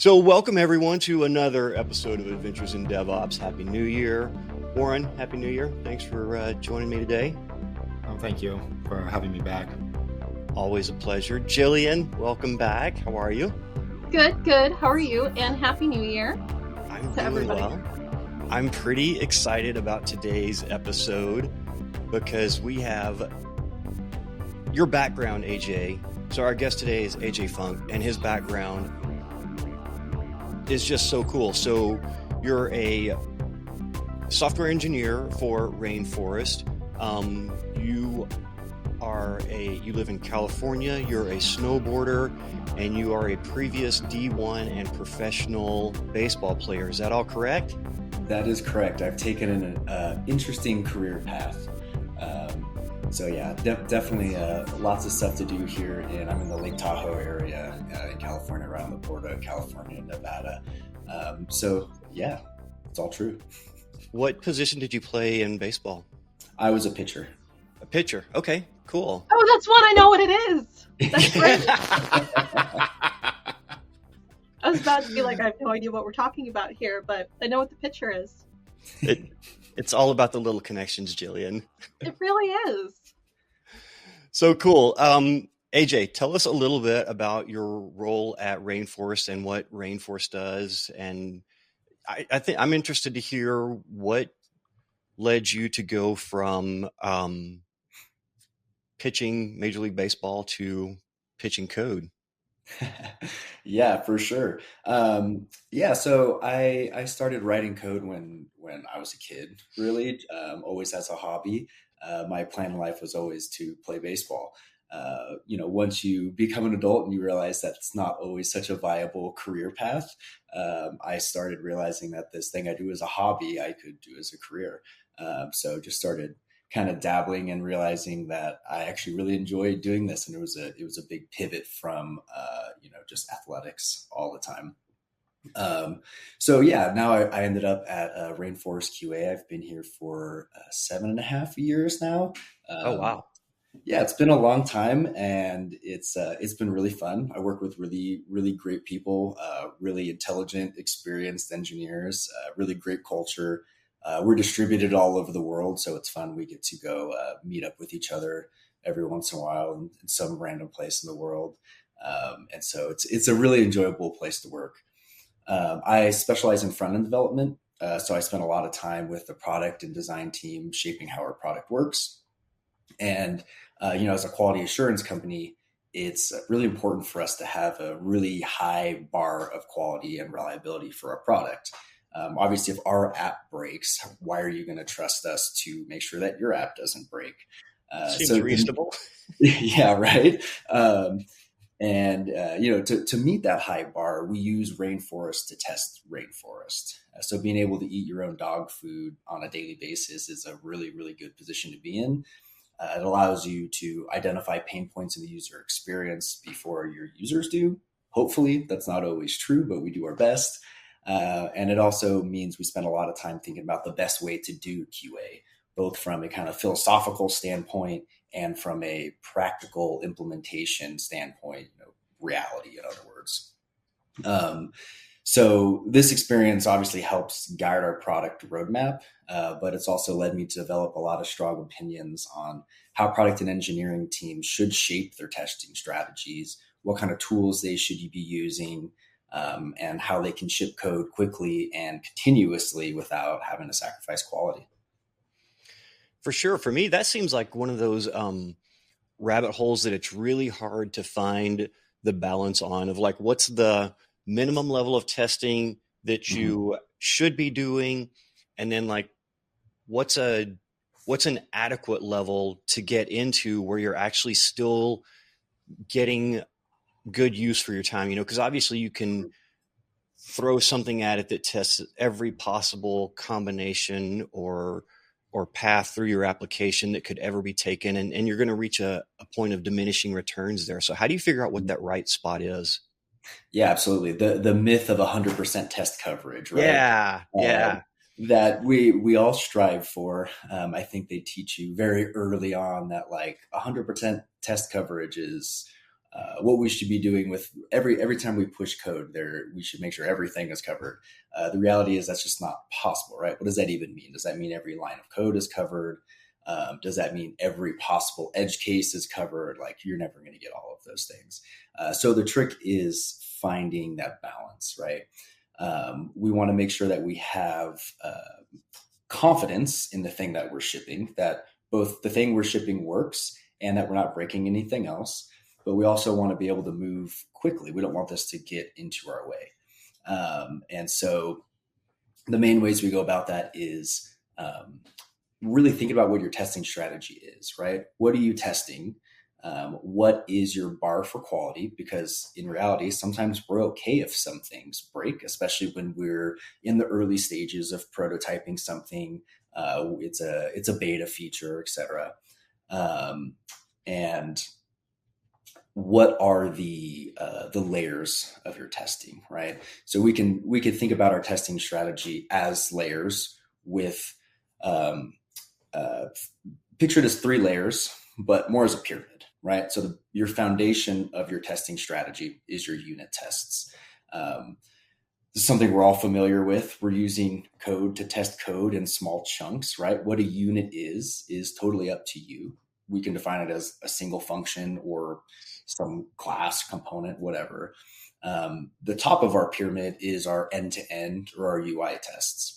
So, welcome everyone to another episode of Adventures in DevOps. Happy New Year. Warren, Happy New Year. Thanks for joining me today. Oh, thank you for having me back. Always a pleasure. Jillian, welcome back. How are you? Good. How are you? And Happy New Year I'm to doing everybody. well. I'm pretty excited about today's episode because we have your background, AJ. So, our guest today is AJ Funk, and his background is just so cool. So you're a software engineer for Rainforest. You live in California, you're a snowboarder, and you are a previous D1 and professional baseball player. Is that all correct? That is correct. I've taken an interesting career path. Definitely lots of stuff to do here, and I'm in the Lake Tahoe area in California, around the border of California and Nevada. It's all true. What position did you play in baseball? I was a pitcher. A pitcher. Okay, cool. Oh, that's one. I know what it is. That's great. I was about to be like, I have no idea what we're talking about here, but I know what the picture is. It's all about the little connections, Jillian. It really is. So cool. AJ, tell us a little bit about your role at Rainforest and what Rainforest does. And I think I'm interested to hear what led you to go from pitching Major League Baseball to pitching code. Yeah, for sure. So I started writing code when I was a kid, really, always as a hobby. My plan in life was always to play baseball. Once you become an adult and you realize that's not always such a viable career path, I started realizing that this thing I do as a hobby, I could do as a career. So just started kind of dabbling and realizing that I actually really enjoyed doing this. And it was a big pivot from, just athletics all the time. Now I ended up at Rainforest QA. I've been here for 7.5 years now. Oh, wow. Yeah, it's been a long time, and it's been really fun. I work with really, really great people, really intelligent, experienced engineers, really great culture. We're distributed all over the world, so it's fun. We get to go meet up with each other every once in a while in some random place in the world. And so it's a really enjoyable place to work. I specialize in front-end development, so I spend a lot of time with the product and design team shaping how our product works. And, as a quality assurance company, it's really important for us to have a really high bar of quality and reliability for our product. Obviously, if our app breaks, why are you going to trust us to make sure that your app doesn't break? Seems reasonable. Yeah, right. To meet that high bar, we use Rainforest to test Rainforest. So being able to eat your own dog food on a daily basis is a really, really good position to be in. It allows you to identify pain points in the user experience before your users do. Hopefully, that's not always true, but we do our best. And it also means we spend a lot of time thinking about the best way to do QA, both from a kind of philosophical standpoint and from a practical implementation standpoint, reality, in other words. So this experience obviously helps guide our product roadmap, but it's also led me to develop a lot of strong opinions on how product and engineering teams should shape their testing strategies, what kind of tools they should be using, and how they can ship code quickly and continuously without having to sacrifice quality. For sure. For me, that seems like one of those rabbit holes that it's really hard to find the balance on of like, what's the minimum level of testing that you should be doing? And then like, what's an adequate level to get into where you're actually still getting good use for your time, because obviously you can throw something at it that tests every possible combination or path through your application that could ever be taken. And you're going to reach a point of diminishing returns there. So how do you figure out what that right spot is? Yeah, absolutely. The myth of 100% test coverage, right? Yeah. That we all strive for. I think they teach you very early on that like 100% test coverage is what we should be doing with every time we push code there, we should make sure everything is covered. The reality is that's just not possible, right? What does that even mean? Does that mean every line of code is covered? Does that mean every possible edge case is covered? Like, you're never going to get all of those things. So the trick is finding that balance, right? We want to make sure that we have confidence in the thing that we're shipping, that both the thing we're shipping works and that we're not breaking anything else. But we also want to be able to move quickly. We don't want this to get into our way. And so the main ways we go about that is really thinking about what your testing strategy is, right? What are you testing? What is your bar for quality? Because in reality, sometimes we're okay if some things break, especially when we're in the early stages of prototyping something. It's a beta feature, et cetera. And what are the layers of your testing, right? So we can think about our testing strategy as layers with picture it as 3 layers, but more as a pyramid, right? So your foundation of your testing strategy is your unit tests. This is something we're all familiar with. We're using code to test code in small chunks, right? What a unit is totally up to you. We can define it as a single function or some class component, whatever. The top of our pyramid is our end-to-end or our UI tests.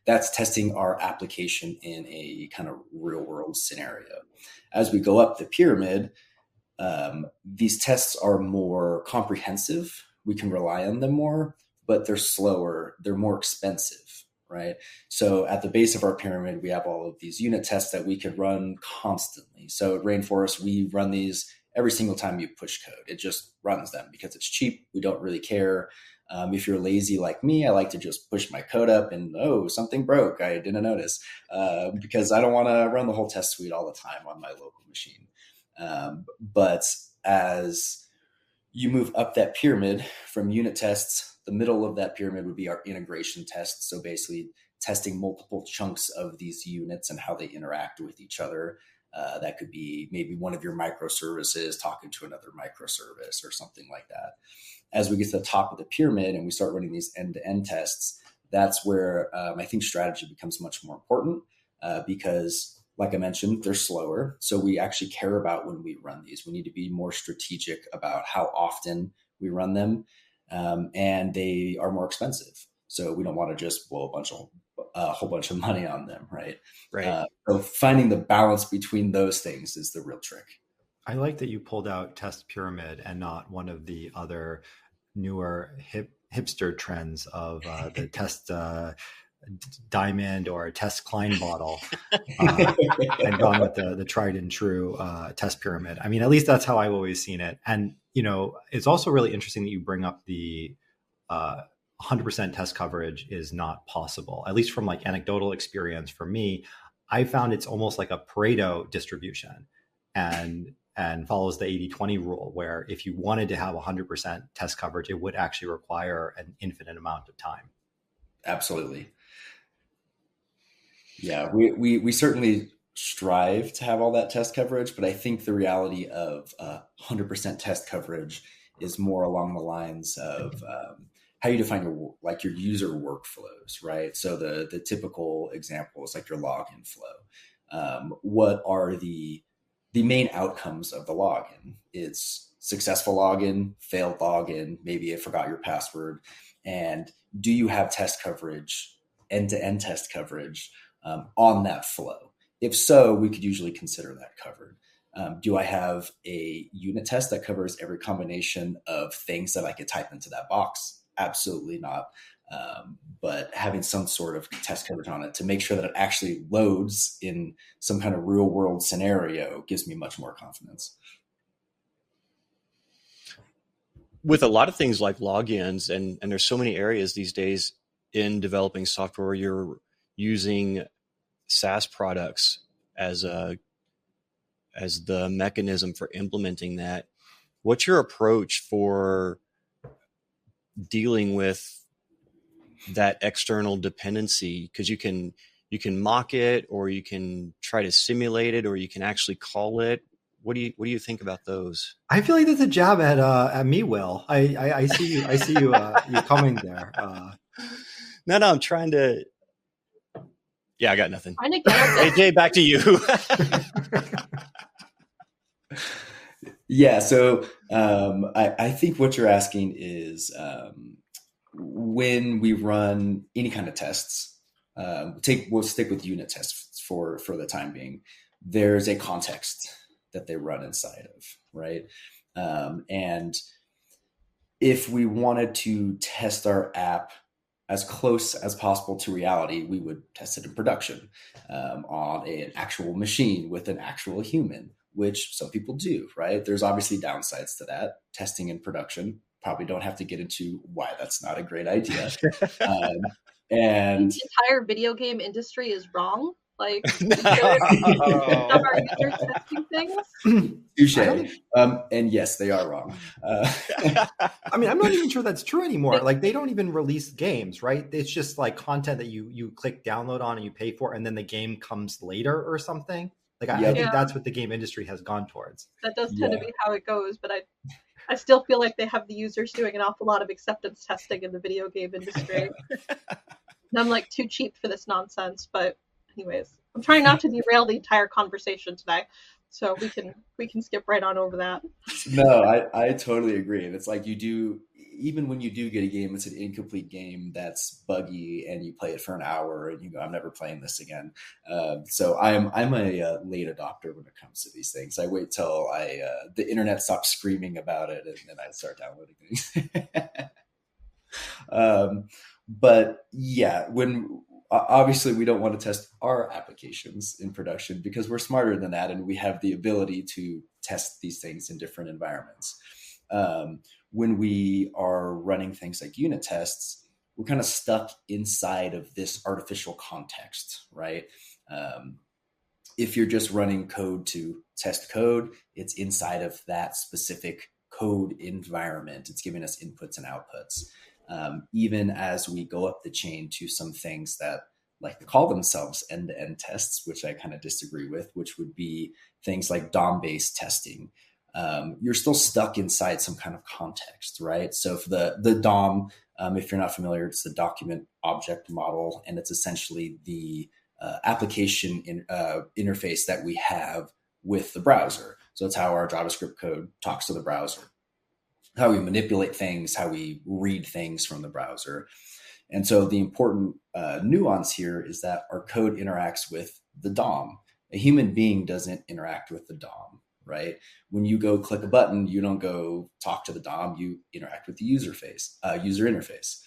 That's testing our application in a kind of real world scenario. As we go up the pyramid, these tests are more comprehensive. We can rely on them more, but they're slower. They're more expensive, right? So at the base of our pyramid, we have all of these unit tests that we could run constantly. So at Rainforest, we run these every single time you push code. It just runs them because it's cheap. We don't really care. If you're lazy like me, I like to just push my code up and, something broke. I didn't notice because I don't want to run the whole test suite all the time on my local machine. But as you move up that pyramid from unit tests, the middle of that pyramid would be our integration tests. So basically testing multiple chunks of these units and how they interact with each other. That could be maybe one of your microservices talking to another microservice or something like that. As we get to the top of the pyramid and we start running these end-to-end tests, that's where I think strategy becomes much more important because, like I mentioned, they're slower. So we actually care about when we run these. We need to be more strategic about how often we run them, and they are more expensive. So we don't want to just blow a whole bunch of money on them, right? Right. So finding the balance between those things is the real trick. I like that you pulled out test pyramid and not one of the other newer hipster trends of the test diamond or test Klein bottle and gone with the tried and true test pyramid. I mean, at least that's how I've always seen it. And, it's also really interesting that you bring up the 100% test coverage is not possible, at least from like anecdotal experience for me. I found it's almost like a Pareto distribution and follows the 80-20 rule, where if you wanted to have 100% test coverage, it would actually require an infinite amount of time. Absolutely. Yeah, we certainly strive to have all that test coverage, but I think the reality of 100% test coverage is more along the lines of how you define your user workflows, right? So the typical example is like your login flow. What are the main outcomes of the login? It's successful login, failed login, maybe I forgot your password. And do you have test coverage, end-to-end test coverage on that flow? If so, we could usually consider that covered. Do I have a unit test that covers every combination of things that I could type into that box? Absolutely not. But having some sort of test coverage on it to make sure that it actually loads in some kind of real world scenario gives me much more confidence. With a lot of things like logins, and there's so many areas these days in developing software where you're using SaaS products as the mechanism for implementing that. What's your approach for dealing with that external dependency? Because you can mock it, or you can try to simulate it, or you can actually call it. What do you think about those? I feel like that's a jab at me, Will. I see you. I see you. You coming there. No, I'm trying to. Yeah, I got nothing. Trying to get Hey, Jay, back to you. Yeah. So I think what you're asking is when we run any kind of tests, we'll stick with unit tests for the time being. There's a context that they run inside of, right? And if we wanted to test our app as close as possible to reality, we would test it in production on an actual machine with an actual human, which some people do, right? There's obviously downsides to that. Testing in production, probably don't have to get into why that's not a great idea. And the entire video game industry is wrong. Like, our users testing things. Touche. And yes, they are wrong. I mean, I'm not even sure that's true anymore. Like, they don't even release games, right? It's just like content that you click download on and you pay for, and then the game comes later or something. Like, I think that's what the game industry has gone towards. That does tend to be how it goes, but I still feel like they have the users doing an awful lot of acceptance testing in the video game industry. And I'm like too cheap for this nonsense, but anyways, I'm trying not to derail the entire conversation today, so we can skip right on over that. No, I totally agree. And it's like even when you do get a game, it's an incomplete game that's buggy and you play it for an hour and you go, I'm never playing this again. So I'm a late adopter when it comes to these things. I wait till the internet stops screaming about it and then I start downloading things. But yeah, obviously we don't want to test our applications in production because we're smarter than that and we have the ability to test these things in different environments. When we are running things like unit tests, we're kind of stuck inside of this artificial context, right? If you're just running code to test code, it's inside of that specific code environment. It's giving us inputs and outputs. Even as we go up the chain to some things that like to call themselves end-to-end tests, which I kind of disagree with, which would be things like DOM-based testing. You're still stuck inside some kind of context, right? So for the DOM, if you're not familiar, it's the document object model, and it's essentially the application interface that we have with the browser. So it's how our JavaScript code talks to the browser, how we manipulate things, how we read things from the browser. And so the important nuance here is that our code interacts with the DOM. A human being doesn't interact with the DOM, right? When you go click a button, you don't go talk to the DOM, you interact with the user interface.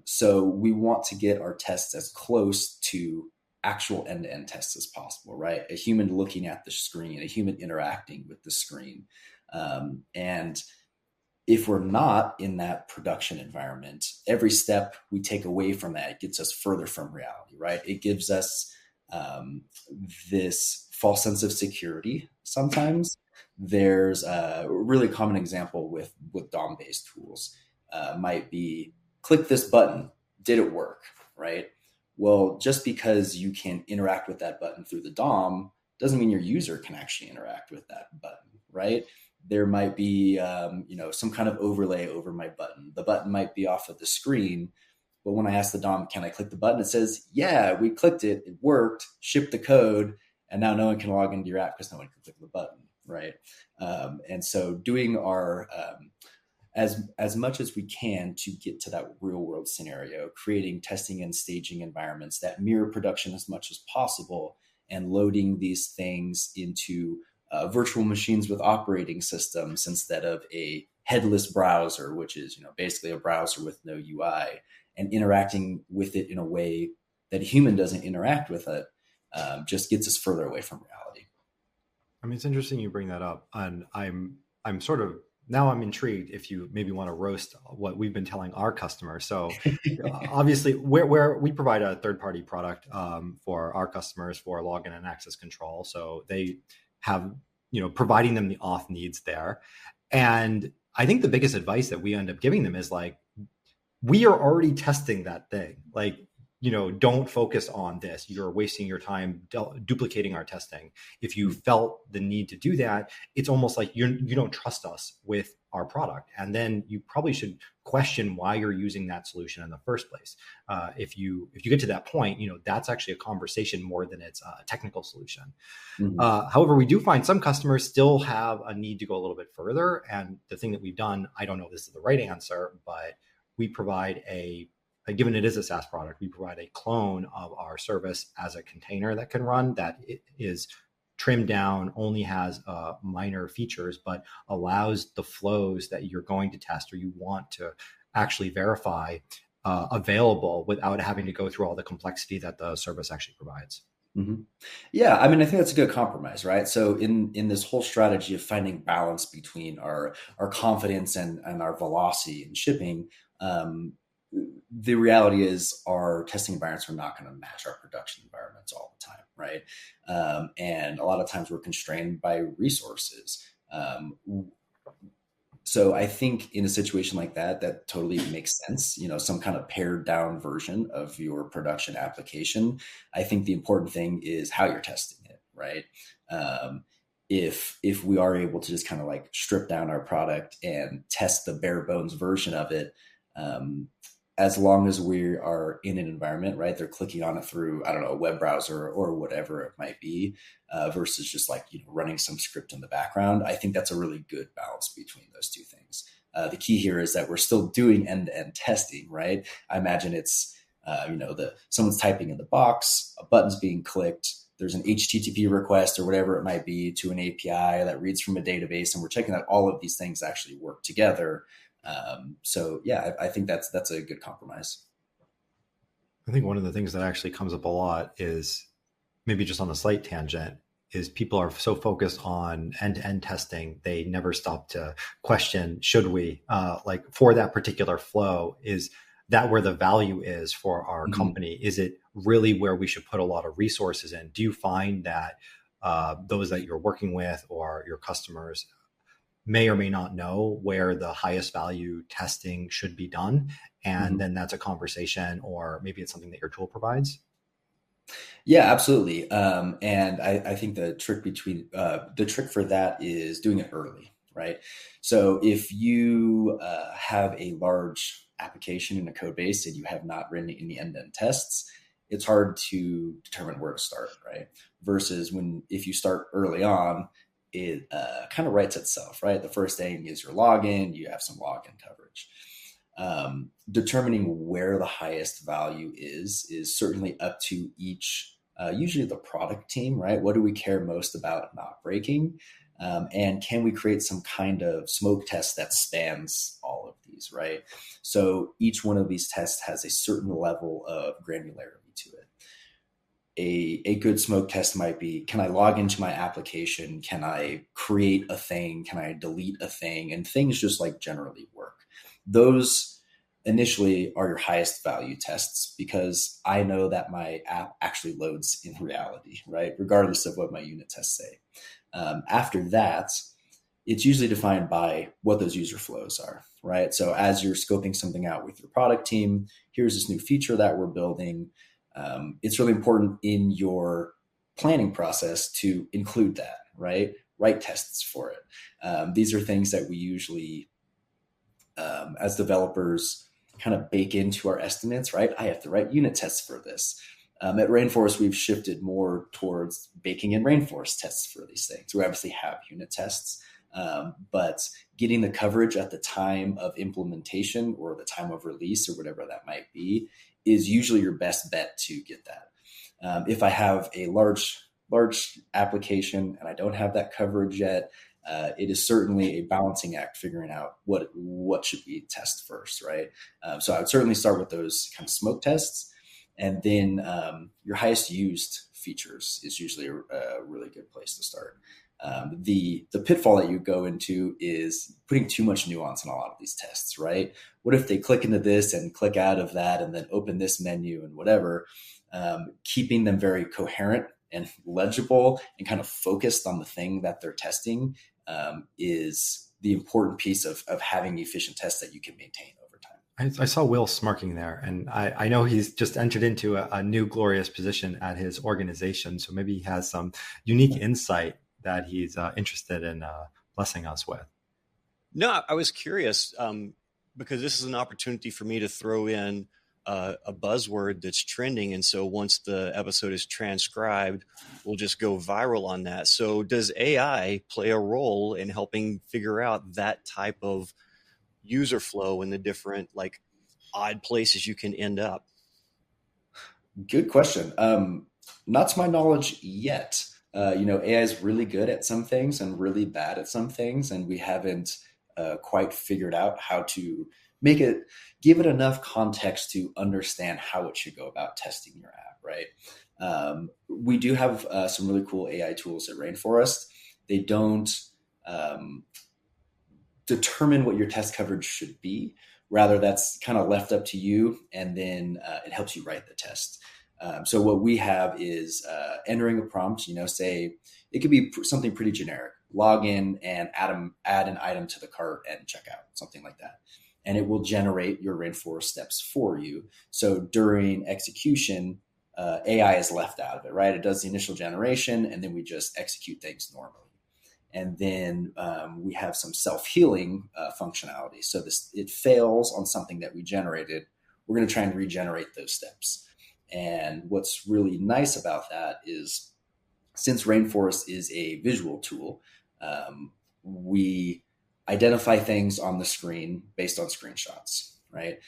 So we want to get our tests as close to actual end-to-end tests as possible, right? A human looking at the screen, a human interacting with the screen. And if we're not in that production environment, every step we take away from that gets us further from reality, right? It gives us this false sense of security. Sometimes there's a really common example with DOM-based tools might be click this button. Did it work, right? Well, just because you can interact with that button through the DOM doesn't mean your user can actually interact with that button, right? There might be, some kind of overlay over my button. The button might be off of the screen, but when I ask the DOM, can I click the button? It says, yeah, we clicked it. It worked, shipped the code, and now no one can log into your app because no one can click the button, right? And so doing our, as much as we can to get to that real world scenario, creating testing and staging environments that mirror production as much as possible and loading these things into virtual machines with operating systems instead of a headless browser, which is basically a browser with no UI, and interacting with it in a way that a human doesn't interact with it, just gets us further away from reality. I mean, it's interesting you bring that up, and I'm sort of now I'm intrigued if you maybe want to roast what we've been telling our customers. So obviously, where we provide a third-party product for our customers for login and access control, so they have providing them the auth needs there, and I think the biggest advice that we end up giving them is like, we are already testing that thing. Like, don't focus on this. You're wasting your time duplicating our testing. If you felt the need to do that, it's almost like you don't trust us with our product. And then you probably should question why you're using that solution in the first place. If you get to that point, that's actually a conversation more than it's a technical solution. However, we do find some customers still have a need to go a little bit further. And the thing that we've done, I don't know if this is the right answer, but we provide given it is a SaaS product, we provide a clone of our service as a container that can run, that it is trimmed down, only has minor features, but allows the flows that you're going to test or you want to actually verify available without having to go through all the complexity that the service actually provides. Yeah, I mean, I think that's a good compromise, right? So in this whole strategy of finding balance between our confidence and our velocity in shipping, the reality is our testing environments are not going to match our production environments all the time, right? And a lot of times we're constrained by resources. So I think in a situation like that totally makes sense. Some kind of pared down version of your production application. I think the important thing is how you're testing it, right? If we are able to just kind of like strip down our product and test the bare bones version of it, as long as we are in an environment, right, they're clicking on it through, I don't know, a web browser or whatever it might be, versus just like, running some script in the background. I think that's a really good balance between those two things. The key here is that we're still doing end-to-end testing, right? I imagine it's, someone's typing in the box, a button's being clicked, there's an HTTP request or whatever it might be to an API that reads from a database, and we're checking that all of these things actually work together. So yeah, I think that's a good compromise. I think one of the things that actually comes up a lot is, maybe just on a slight tangent, is people are so focused on end-to-end testing, they never stop to question, should we, like for that particular flow, is that where the value is for our company? Is it really where we should put a lot of resources in? Do you find that those that you're working with or your customers may or may not know where the highest value testing should be done? And then that's a conversation, or maybe it's something that your tool provides? Yeah, absolutely. And I think the trick for that is doing it early, right? So if you have a large application in a code base and you have not written any end-to-end tests, it's hard to determine where to start, right? Versus if you start early on, it kind of writes itself, right? The first thing is your login, you have some login coverage. Determining where the highest value is certainly up to each, usually the product team, right? What do we care most about not breaking? And can we create some kind of smoke test that spans all of these, right? So each one of these tests has a certain level of granularity to it. A good smoke test might be, can I log into my application? Can I create a thing? Can I delete a thing? And things just like generally work. Those initially are your highest value tests, because I know that my app actually loads in reality, right? Regardless of what my unit tests say. After that, it's usually defined by what those user flows are, right? So as you're scoping something out with your product team, here's this new feature that we're building. It's really important in your planning process to include that, right? Write tests for it. These are things that we usually, as developers, kind of bake into our estimates, right? I have to write unit tests for this. At Rainforest, we've shifted more towards baking in Rainforest tests for these things. We obviously have unit tests, but getting the coverage at the time of implementation or the time of release or whatever that might be is usually your best bet to get that. If I have a large application and I don't have that coverage yet, it is certainly a balancing act figuring out what should we test first, right? So I would certainly start with those kind of smoke tests, and then your highest used features is usually a really good place to start. The pitfall that you go into is putting too much nuance in a lot of these tests, right? What if they click into this and click out of that and then open this menu and whatever? Keeping them very coherent and legible and kind of focused on the thing that they're testing is the important piece of having efficient tests that you can maintain over time. I saw Will smirking there, and I know he's just entered into a new glorious position at his organization. So maybe he has some unique insight that he's interested in blessing us with. No, I was curious because this is an opportunity for me to throw in a buzzword that's trending. And so once the episode is transcribed, we'll just go viral on that. So does AI play a role in helping figure out that type of user flow and the different like odd places you can end up? Good question. Not to my knowledge yet. AI is really good at some things and really bad at some things, and we haven't quite figured out how to give it enough context to understand how it should go about testing your app, right? We do have some really cool AI tools at Rainforest. They don't determine what your test coverage should be. Rather, that's kind of left up to you, and then it helps you write the test. So what we have is entering a prompt, say it could be something pretty generic, log in and add an item to the cart and check out, something like that. And it will generate your Rainforest steps for you. So during execution, AI is left out of it, right? It does the initial generation, and then we just execute things normally. And then we have some self-healing functionality. So it fails on something that we generated. We're going to try and regenerate those steps. And what's really nice about that is, since Rainforest is a visual tool, we identify things on the screen based on screenshots, right?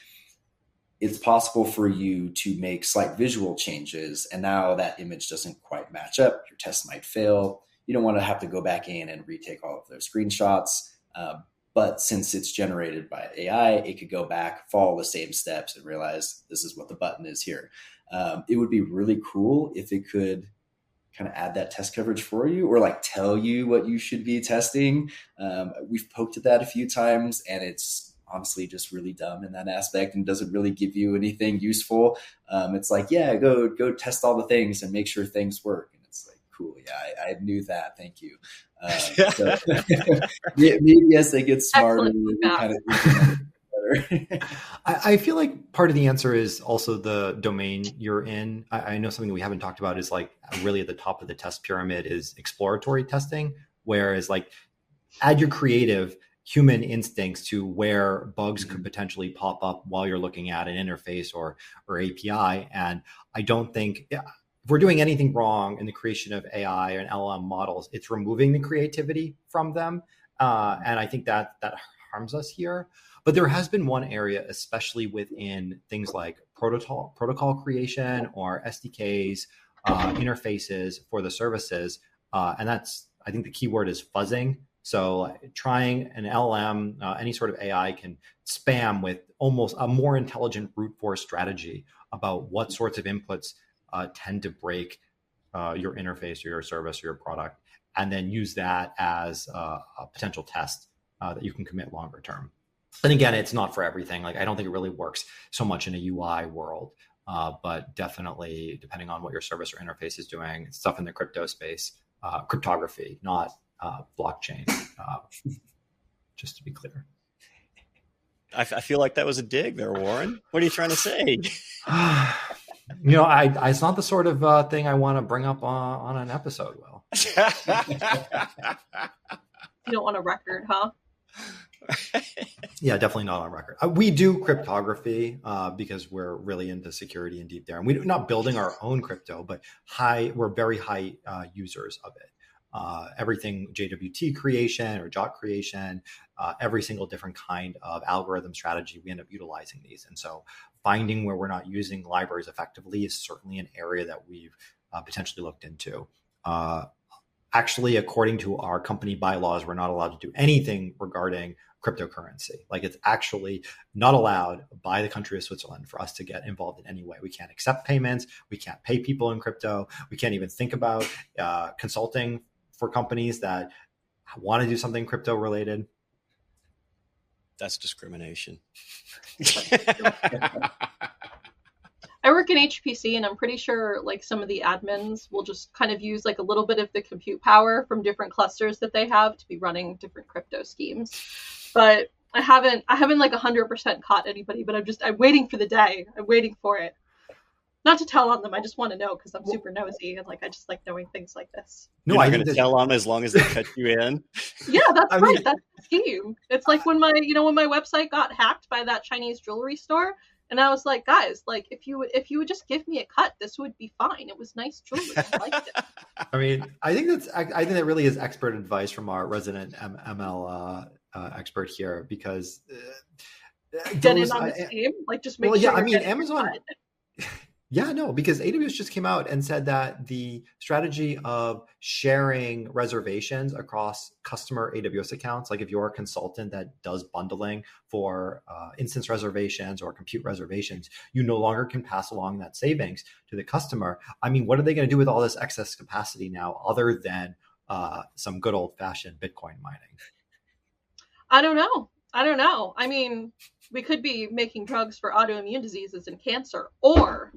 It's possible for you to make slight visual changes, and now that image doesn't quite match up. Your test might fail. You don't want to have to go back in and retake all of those screenshots. But since it's generated by AI, it could go back, follow the same steps, and realize this is what the button is here. It would be really cool if it could kind of add that test coverage for you, or like tell you what you should be testing. We've poked at that a few times, and it's honestly just really dumb in that aspect and doesn't really give you anything useful. It's like, yeah, go test all the things and make sure things work. And it's like, cool. Yeah, I knew that. Thank you. So maybe as they get smarter, we kind of better. I feel like part of the answer is also the domain you're in. I know something we haven't talked about is like really at the top of the test pyramid is exploratory testing, whereas like add your creative human instincts to where bugs could potentially pop up while you're looking at an interface or API. And I don't think if we're doing anything wrong in the creation of AI and LLM models, it's removing the creativity from them. And I think that harms us here. But there has been one area, especially within things like protocol creation or SDKs, interfaces for the services. And that's, I think the key word is fuzzing. So trying an LLM, any sort of AI can spam with almost a more intelligent brute force strategy about what sorts of inputs tend to break your interface or your service or your product, and then use that as a potential test that you can commit longer term. And again, it's not for everything. Like, I don't think it really works so much in a UI world, but definitely depending on what your service or interface is doing, stuff in the crypto space, cryptography, not blockchain, just to be clear. I feel like that was a dig there, Warren. What are you trying to say? It's not the sort of thing I want to bring up on an episode, Will. You don't want a record, huh? Yeah, definitely not on record. We do cryptography because we're really into security and deep there. And we're not building our own crypto, but we're very high users of it. Everything JWT creation or JOT creation, every single different kind of algorithm strategy, we end up utilizing these. And so finding where we're not using libraries effectively is certainly an area that we've potentially looked into. Actually, according to our company bylaws, we're not allowed to do anything regarding cryptocurrency. Like, it's actually not allowed by the country of Switzerland for us to get involved in any way. We can't accept payments. We can't pay people in crypto. We can't even think about consulting for companies that want to do something crypto related. That's discrimination. I work in HPC, and I'm pretty sure like some of the admins will just kind of use like a little bit of the compute power from different clusters that they have to be running different crypto schemes. But I haven't like 100% caught anybody, but I'm waiting for the day. I'm waiting for it. Not to tell on them. I just want to know because I'm super nosy and like I just like knowing things like this. No, you're not going to tell them as long as they cut you in. Yeah, that's right. That's the scheme. It's like when my website got hacked by that Chinese jewelry store, and I was like, guys, like if you would just give me a cut, this would be fine. It was nice jewelry. I liked it. I mean, I think that really is expert advice from our resident ML expert here, because get in on the scheme, like just make sure. Yeah, I mean, Amazon. Yeah, no, because AWS just came out and said that the strategy of sharing reservations across customer AWS accounts, like if you're a consultant that does bundling for instance reservations or compute reservations, you no longer can pass along that savings to the customer. I mean, what are they going to do with all this excess capacity now other than some good old-fashioned Bitcoin mining? I don't know. I mean, we could be making drugs for autoimmune diseases and cancer, or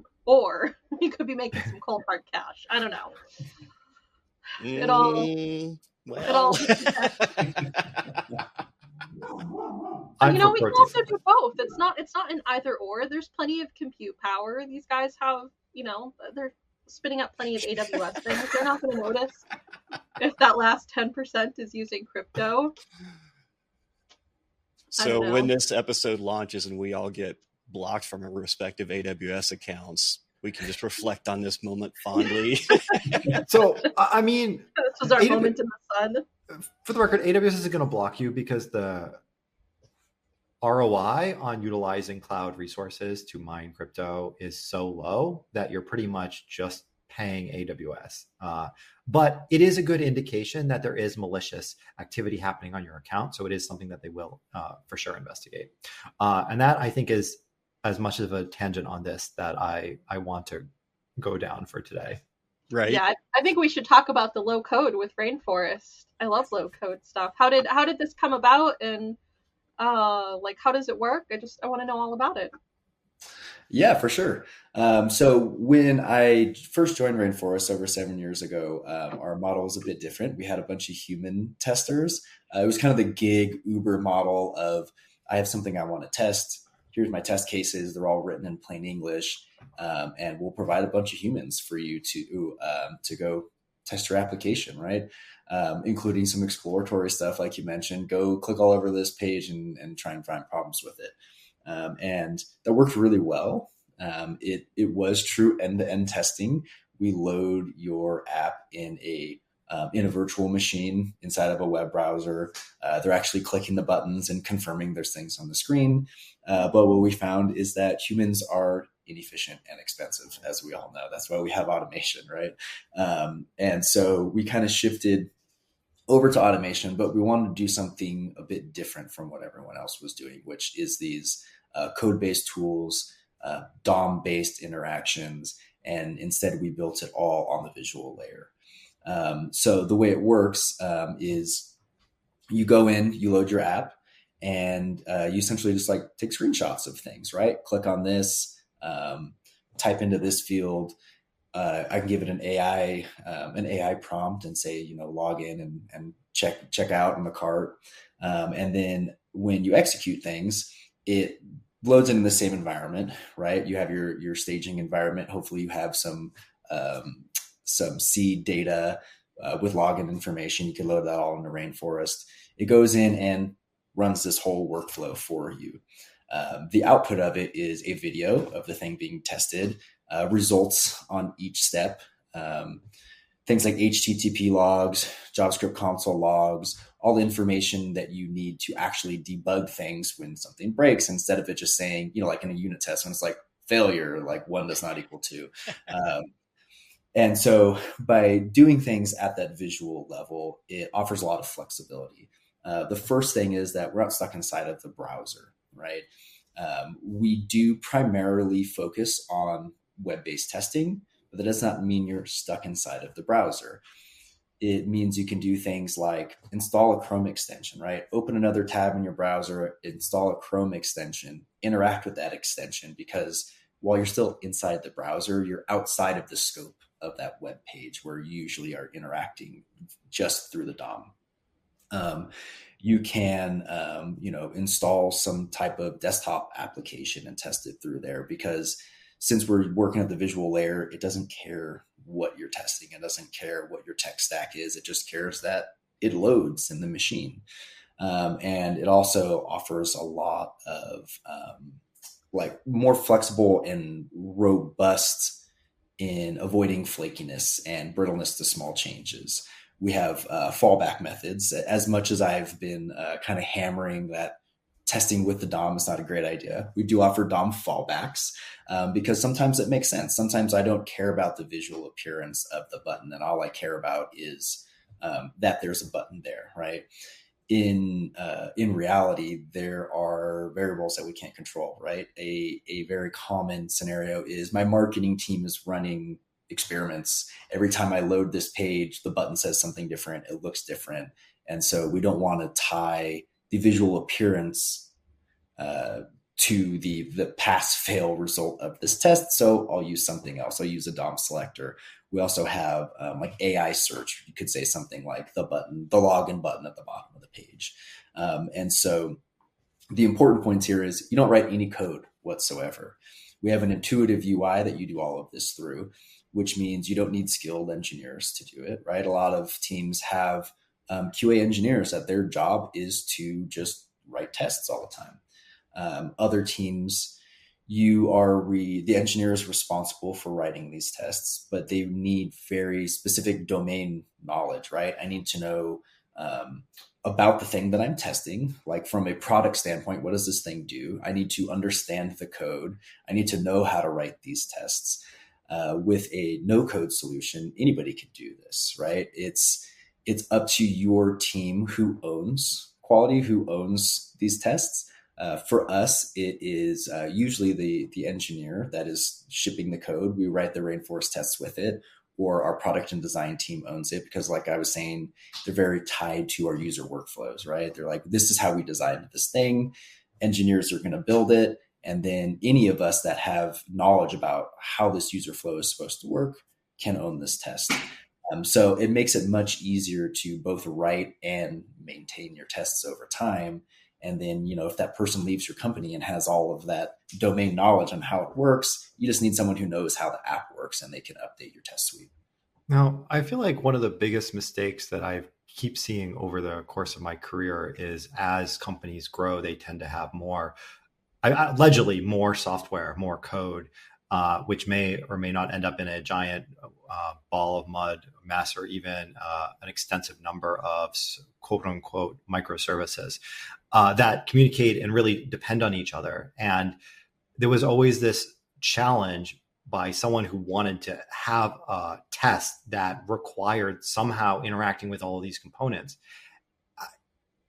you could be making some cold hard cash. I don't know. It all. We can also do both. It's not an either or. There's plenty of compute power. These guys have, they're spinning up plenty of AWS things. They're not going to notice if that last 10% is using crypto. So when this episode launches and we all get blocked from our respective AWS accounts, we can just reflect on this moment fondly. So, I mean, this was our moment in the sun. For the record, AWS isn't going to block you because the ROI on utilizing cloud resources to mine crypto is so low that you're pretty much just paying AWS. But it is a good indication that there is malicious activity happening on your account. So it is something that they will for sure investigate. And that, I think, is as much of a tangent on this that I want to go down for today. Right. Yeah, I think we should talk about the low code with Rainforest. I love low code stuff. How did this come about, and like how does it work? I want to know all about it. Yeah, for sure. So when I first joined Rainforest over 7 years ago, our model was a bit different. We had a bunch of human testers. It was kind of the gig Uber model of, I have something I want to test. Here's my test cases. They're all written in plain English. And we'll provide a bunch of humans for you to go test your application, right? Including some exploratory stuff, like you mentioned. Go click all over this page and try and find problems with it. And that worked really well. It was true end-to-end testing. We load your app in a virtual machine inside of a web browser. They're actually clicking the buttons and confirming there's things on the screen. But what we found is that humans are inefficient and expensive, as we all know. That's why we have automation, right? And so we kind of shifted over to automation, but we wanted to do something a bit different from what everyone else was doing, which is these code-based tools, DOM-based interactions, and instead we built it all on the visual layer. So the way it works is you go in, you load your app, and you essentially just like take screenshots of things, right? Click on this, type into this field. I can give it an AI prompt and say, log in and check out in the cart. And then when you execute things, it loads in the same environment, right? You have your staging environment. Hopefully you have some seed data with login information. You can load that all into Rainforest. It goes in and runs this whole workflow for you. The output of it is a video of the thing being tested, results on each step, things like HTTP logs, JavaScript console logs, all the information that you need to actually debug things when something breaks, instead of it just saying, like in a unit test when it's like failure, like 1 does not equal 2. And so by doing things at that visual level, it offers a lot of flexibility. The first thing is that we're not stuck inside of the browser, right? We do primarily focus on web-based testing, but that does not mean you're stuck inside of the browser. It means you can do things like install a Chrome extension, right? Open another tab in your browser, install a Chrome extension, interact with that extension, because while you're still inside the browser, you're outside of the scope of that web page where you usually are interacting just through the DOM. you can, install some type of desktop application and test it through there, because since we're working at the visual layer, it doesn't care what you're testing. It doesn't care what your tech stack is. It just cares that it loads in the machine. And it also offers a lot of more flexible and robust in avoiding flakiness and brittleness to small changes. We have fallback methods. As much as I've been kind of hammering that testing with the DOM is not a great idea, we do offer DOM fallbacks because sometimes it makes sense. Sometimes I don't care about the visual appearance of the button, and all I care about is that there's a button there, right? In reality, there are variables that we can't control, right? A very common scenario is my marketing team is running experiments. Every time I load this page, the button says something different. It looks different. And so we don't want to tie the visual appearance to the pass-fail result of this test. So I'll use something else. I'll use a DOM selector. We also have AI search. You could say something like the login button at the bottom of the page. And so the important points here is you don't write any code whatsoever. We have an intuitive UI that you do all of this through, which means you don't need skilled engineers to do it, right? A lot of teams have QA engineers that their job is to just write tests all the time. Other teams, the engineer is responsible for writing these tests, but they need very specific domain knowledge, right? I need to know about the thing that I'm testing, like from a product standpoint, what does this thing do? I need to understand the code. I need to know how to write these tests. With a no-code solution, anybody can do this, right? It's up to your team who owns quality, who owns these tests. For us, it is usually the engineer that is shipping the code. We write the Rainforest tests with it, or our product and design team owns it, because like I was saying, they're very tied to our user workflows, right? They're like, this is how we designed this thing. Engineers are going to build it. And then any of us that have knowledge about how this user flow is supposed to work can own this test. So it makes it much easier to both write and maintain your tests over time. And then, if that person leaves your company and has all of that domain knowledge on how it works, you just need someone who knows how the app works and they can update your test suite. Now, I feel like one of the biggest mistakes that I keep seeing over the course of my career is as companies grow, they tend to have allegedly more software, more code, which may or may not end up in a giant ball of mud mess, or even an extensive number of quote unquote microservices that communicate and really depend on each other. And there was always this challenge by someone who wanted to have a test that required somehow interacting with all of these components.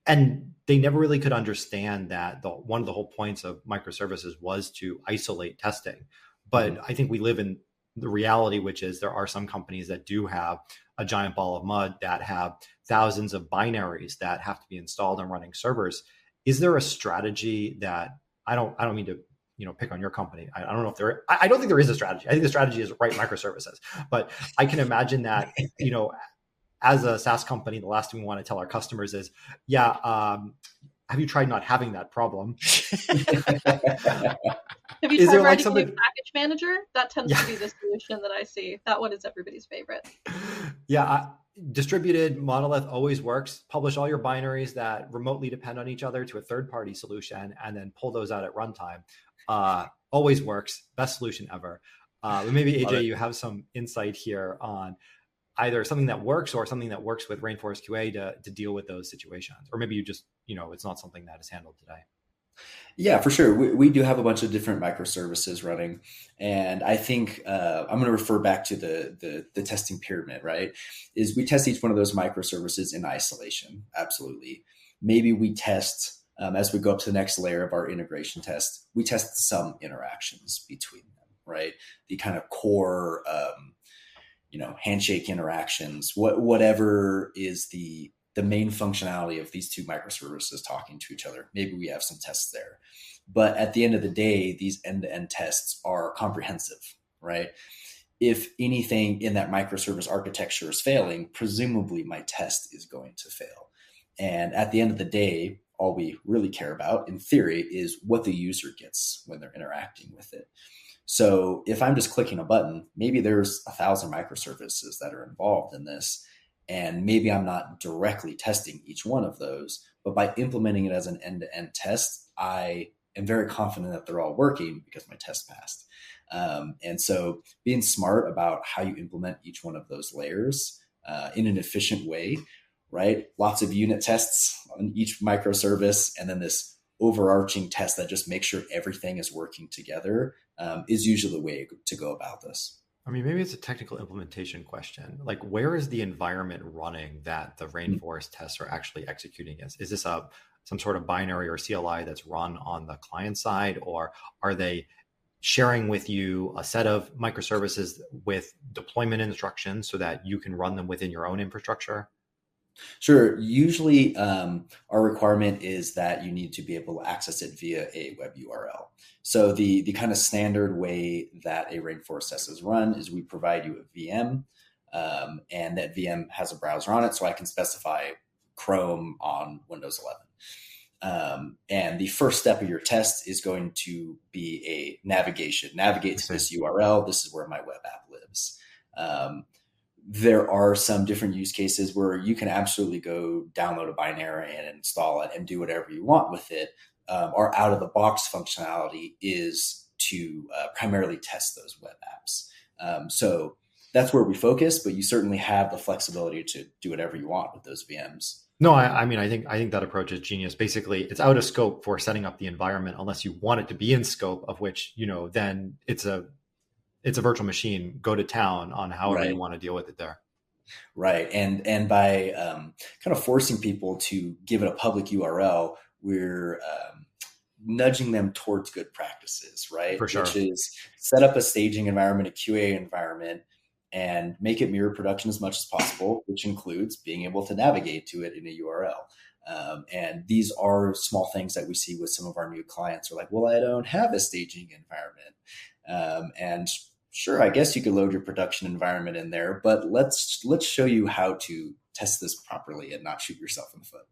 And they never really could understand that one of the whole points of microservices was to isolate testing. But I think we live in the reality, which is there are some companies that do have a giant ball of mud that have thousands of binaries that have to be installed on running servers. Is there a strategy that I don't mean to pick on your company. I don't know I don't think there is a strategy. I think the strategy is write microservices, but I can imagine that, as a SaaS company, the last thing we want to tell our customers is, have you tried not having that problem? Have you tried writing a new package manager? That tends to be the solution that I see. That one is everybody's favorite. Distributed monolith always works. Publish all your binaries that remotely depend on each other to a third-party solution, and then pull those out at runtime. Always works. Best solution ever. But maybe AJ, you have some insight here on either something that works or something that works with Rainforest QA to deal with those situations. Or maybe you just, it's not something that is handled today. Yeah, for sure. We do have a bunch of different microservices running. And I think I'm going to refer back to the testing pyramid, right? Is we test each one of those microservices in isolation. Absolutely. Maybe we test, as we go up to the next layer of our integration test, we test some interactions between them, right? The kind of core, handshake interactions, whatever is the main functionality of these two microservices talking to each other. Maybe we have some tests there. But at the end of the day, these end-to-end tests are comprehensive, right? If anything in that microservice architecture is failing, presumably my test is going to fail. And at the end of the day, all we really care about in theory is what the user gets when they're interacting with it. So if I'm just clicking a button, maybe there's 1,000 microservices that are involved in this. And maybe I'm not directly testing each one of those, but by implementing it as an end-to-end test, I am very confident that they're all working because my test passed. And so being smart about how you implement each one of those layers in an efficient way, right? Lots of unit tests on each microservice, and then this overarching test that just makes sure everything is working together is usually the way to go about this. I mean, maybe it's a technical implementation question. Like, where is the environment running that the Rainforest tests are actually executing against? Is this some sort of binary or CLI that's run on the client side, or are they sharing with you a set of microservices with deployment instructions so that you can run them within your own infrastructure? Sure. Usually our requirement is that you need to be able to access it via a web URL. So the kind of standard way that a Rainforest test is run is we provide you a VM, and that VM has a browser on it. So I can specify Chrome on Windows 11. And the first step of your test is going to be a navigate to this URL. This is where my web app lives. There are some different use cases where you can absolutely go download a binary and install it and do whatever you want with it. Our out of the box functionality is to primarily test those web apps. So that's where we focus, but you certainly have the flexibility to do whatever you want with those VMs. No, I mean, I think that approach is genius. Basically, it's out of scope for setting up the environment unless you want it to be in scope, of which, then it's a virtual machine. Go to town on however you want to deal with it there. Right. And by kind of forcing people to give it a public URL, we're nudging them towards good practices, right? For sure. Which is set up a staging environment, a QA environment, and make it mirror production as much as possible, which includes being able to navigate to it in a URL. And these are small things that we see with some of our new clients. Are like, well, I don't have a staging environment. And sure, I guess you could load your production environment in there, but let's show you how to test this properly and not shoot yourself in the foot.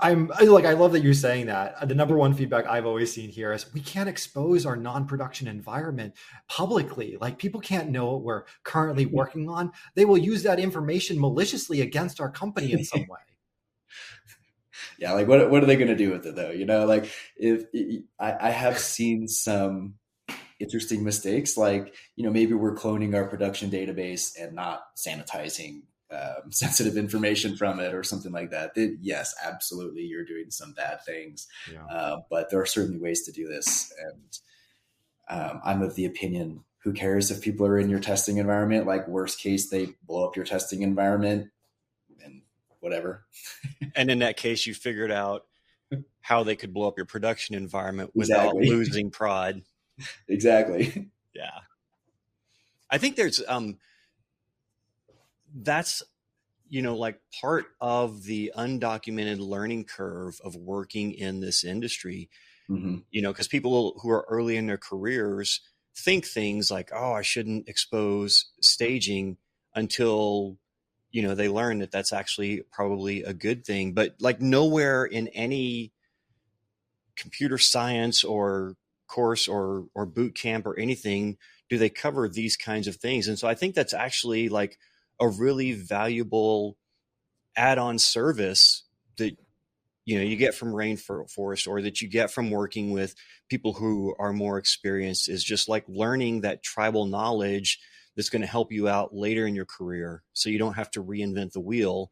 I love that you're saying that. The number one feedback I've always seen here is we can't expose our non-production environment publicly. Like, people can't know what we're currently working on. They will use that information maliciously against our company in some way. Yeah, like what are they going to do with it though? Like if I have seen some interesting mistakes, like, maybe we're cloning our production database and not sanitizing sensitive information from it or something like that. Yes, absolutely, you're doing some bad things. Yeah. But there are certainly ways to do this. And I'm of the opinion, who cares if people are in your testing environment? Like, worst case, they blow up your testing environment and whatever. And in that case, you figured out how they could blow up your production environment without losing pride. Exactly. Yeah. I think there's, that's, like part of the undocumented learning curve of working in this industry, because people who are early in their careers think things like, oh, I shouldn't expose staging until, they learn that that's actually probably a good thing. But like, nowhere in any computer science or course or boot camp or anything do they cover these kinds of things. And so I think that's actually like a really valuable add-on service that you get from Rainforest, or that you get from working with people who are more experienced, is just like learning that tribal knowledge that's going to help you out later in your career, so you don't have to reinvent the wheel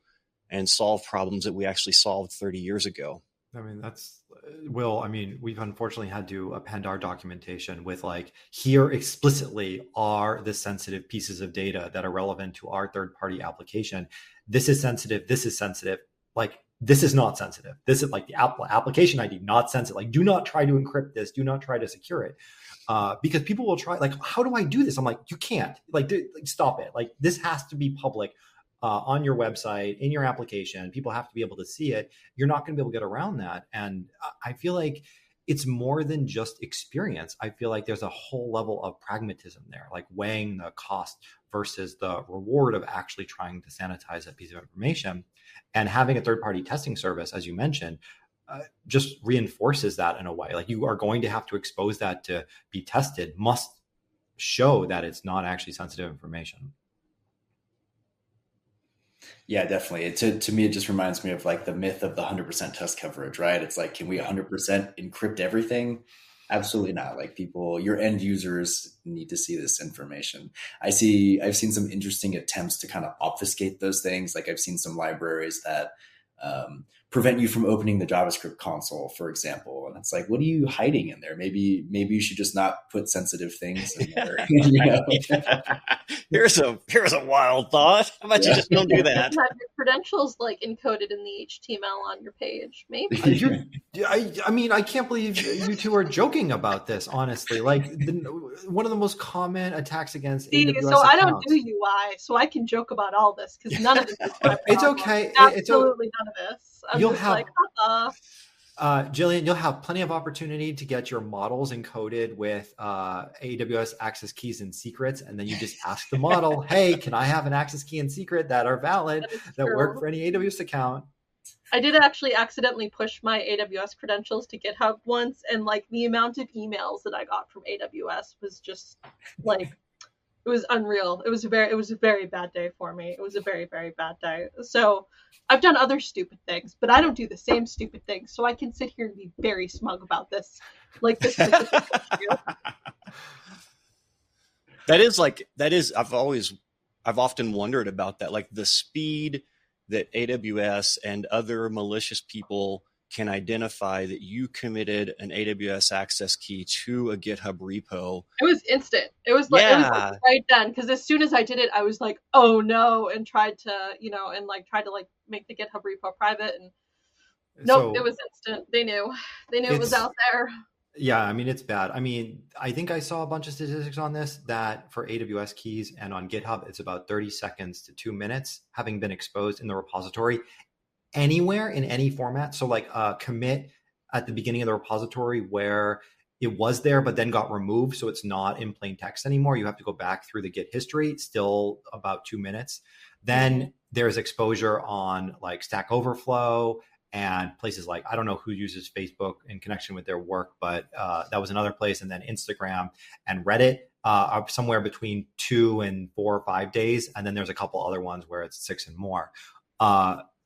and solve problems that we actually solved 30 years ago. I mean, we've unfortunately had to append our documentation with like, here explicitly are the sensitive pieces of data that are relevant to our third-party application. This is sensitive. This is sensitive. Like, this is not sensitive. This is like the application ID, not sensitive. Like, do not try to encrypt this. Do not try to secure it. Because people will try, like, how do I do this? I'm like, you can't. Like, stop it. Like, this has to be public. On your website, in your application, people have to be able to see it. You're not going to be able to get around that. And I feel like it's more than just experience. I feel like there's a whole level of pragmatism there, like weighing the cost versus the reward of actually trying to sanitize that piece of information. And having a third-party testing service, as you mentioned, just reinforces that in a way. Like, you are going to have to expose that to be tested, must show that it's not actually sensitive information. Yeah, definitely. To me, it just reminds me of like the myth of the 100% test coverage, right? It's like, can we 100% encrypt everything? Absolutely not. Like, people, your end users need to see this information. I've seen some interesting attempts to kind of obfuscate those things. Like, I've seen some libraries that prevent you from opening the JavaScript console, for example. And it's like, what are you hiding in there? Maybe you should just not put sensitive things in there. You know? Here's a wild thought. How about you just don't do that? Have your credentials like encoded in the HTML on your page, maybe? I mean, I can't believe you two are joking about this, honestly. Like, one of the most common attacks against AWS so I don't accounts. do UI, so I can joke about all this because none of this is my It's problem. okay. Absolutely none of this. I'm You'll just have- like, Jillian, you'll have plenty of opportunity to get your models encoded with AWS access keys and secrets, and then you just ask the model, "Hey, can I have an access key and secret that are valid, that work for any AWS account?" I did actually accidentally push my AWS credentials to GitHub once, and like the amount of emails that I got from AWS was just like, it was unreal. It was a very bad day for me. It was a very, very bad day. So I've done other stupid things, but I don't do the same stupid things. So I can sit here and be very smug about this, like this specific issue. That is. I've often wondered about that, like the speed that AWS and other malicious people can identify that you committed an AWS access key to a GitHub repo. It was instant. It was like, Yeah. it was like right then, because as soon as I did it, I was like, oh no, and tried to make the GitHub repo private, and nope, it was instant. They knew it was out there. Yeah, I mean, it's bad. I mean, I think I saw a bunch of statistics on this, that for AWS keys and on GitHub, it's about 30 seconds to 2 minutes having been exposed in the repository anywhere in any format. So like a commit at the beginning of the repository where it was there, but then got removed. So it's not in plain text anymore. You have to go back through the Git history. It's still about 2 minutes. Then there's exposure on like Stack Overflow and places like, I don't know who uses Facebook in connection with their work, but that was another place. And then Instagram and Reddit are somewhere between 2 and 4 or 5 days. And then there's a couple other ones where it's 6 and more.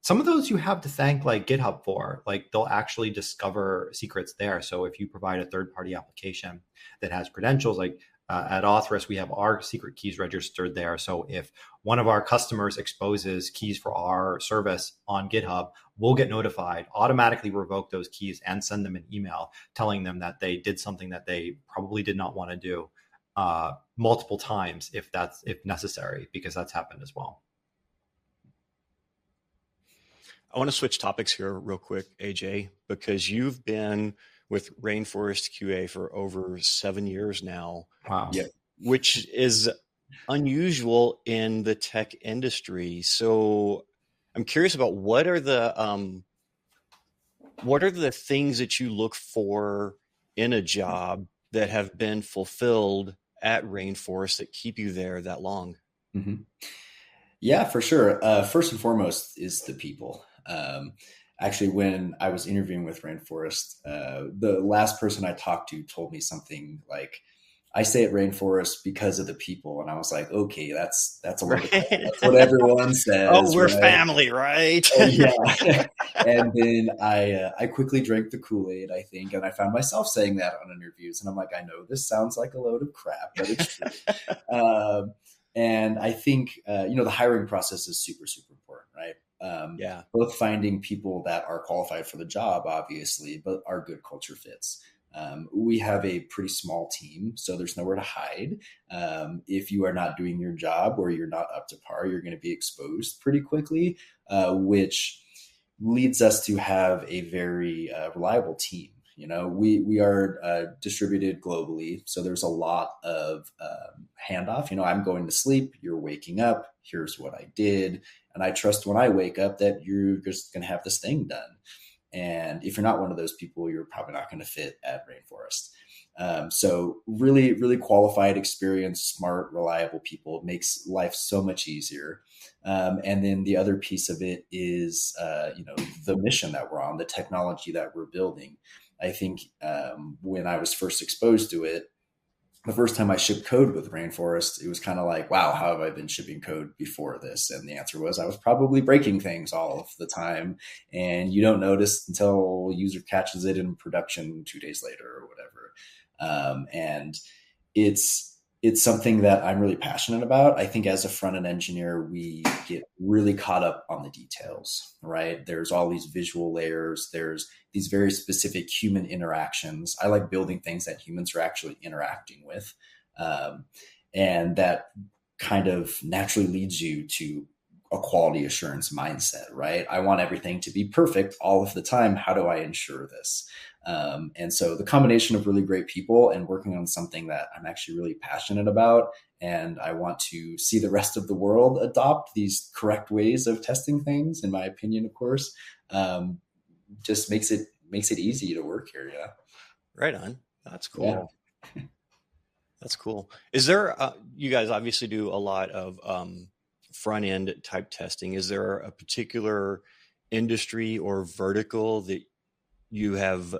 Some of those you have to thank like GitHub for, like they'll actually discover secrets there. So if you provide a third-party application that has credentials, like at Authoress, we have our secret keys registered there. So if one of our customers exposes keys for our service on GitHub, we'll get notified, automatically revoke those keys and send them an email telling them that they did something that they probably did not want to do multiple times if necessary, because that's happened as well. I want to switch topics here real quick, AJ, because you've been with Rainforest QA for over 7 years now. Wow. Yep. Which is unusual in the tech industry. So I'm curious about what are the things that you look for in a job that have been fulfilled at Rainforest that keep you there that long? Mm-hmm. Yeah, for sure. First and foremost is the people. Actually, when I was interviewing with Rainforest, the last person I talked to told me something like, I stay at Rainforest because of the people. And I was like, okay, that's a little bit, that's what everyone says. Oh, we're right? Family, right? Oh, yeah. And then I quickly drank the Kool-Aid, I think. And I found myself saying that on interviews. And I'm like, I know this sounds like a load of crap, but it's true. And I think, the hiring process is super, super important, right? Both finding people that are qualified for the job, obviously, but are good culture fits. We have a pretty small team, so there's nowhere to hide. If you are not doing your job or you're not up to par, you're going to be exposed pretty quickly, which leads us to have a very reliable team. We are distributed globally, so there's a lot of handoff. I'm going to sleep, you're waking up, here's what I did. And I trust when I wake up that you're just going to have this thing done. And if you're not one of those people, you're probably not going to fit at Rainforest. So really, really qualified, experienced, smart, reliable people makes life so much easier. And then the other piece of it is, the mission that we're on, the technology that we're building. I think when I was first exposed to it, the first time I shipped code with Rainforest, it was kind of like, wow, how have I been shipping code before this? And the answer was I was probably breaking things all of the time. And you don't notice until a user catches it in production 2 days later or whatever. And it's something that I'm really passionate about. I think as a front-end engineer, we get really caught up on the details, right? There's all these visual layers. There's these very specific human interactions. I like building things that humans are actually interacting with. And that kind of naturally leads you to a quality assurance mindset, right? I want everything to be perfect all of the time. How do I ensure this? And so the combination of really great people and working on something that I'm actually really passionate about, and I want to see the rest of the world adopt these correct ways of testing things, in my opinion, of course, just makes it easy to work here. Yeah. Right on. That's cool. Yeah. That's cool. Is there, you guys obviously do a lot of front end type testing. Is there a particular industry or vertical that you have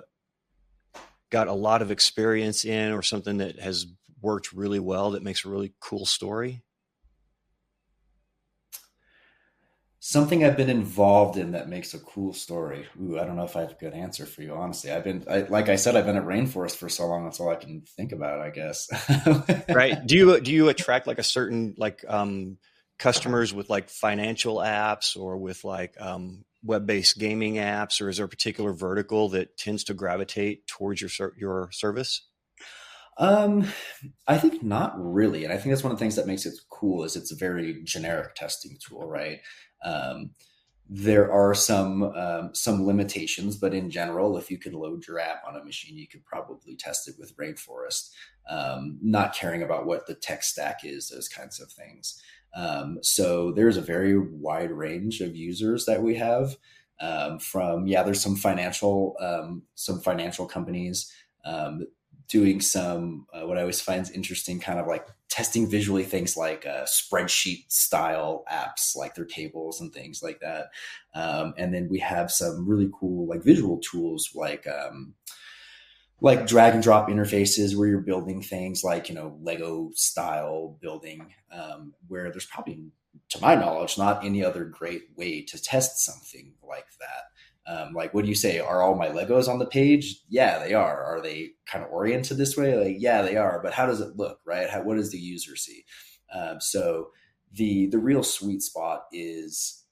got a lot of experience in, or something that has worked really well that makes a really cool story? Something I've been involved in that makes a cool story. Ooh, I don't know if I have a good answer for you, honestly. Like I said, I've been at Rainforest for so long. That's all I can think about, I guess. Right. Do you attract like a certain customers with like financial apps or with like web-based gaming apps, or is there a particular vertical that tends to gravitate towards your service? I think not really. And I think that's one of the things that makes it cool is it's a very generic testing tool, right? There are some limitations, but in general, if you could load your app on a machine, you could probably test it with Rainforest, not caring about what the tech stack is, those kinds of things. So there's a very wide range of users that we have, there's some financial companies, doing some, what I always find is interesting, kind of like testing visually things like spreadsheet style apps, like their tables and things like that. And then we have some really cool like visual tools like drag and drop interfaces where you're building things like, Lego style building, where there's probably, to my knowledge, not any other great way to test something like that. Like, what do you say? Are all my Legos on the page? Yeah, they are. Are they kind of oriented this way? Like, yeah, they are. But how does it look, right? What does the user see? So the real sweet spot is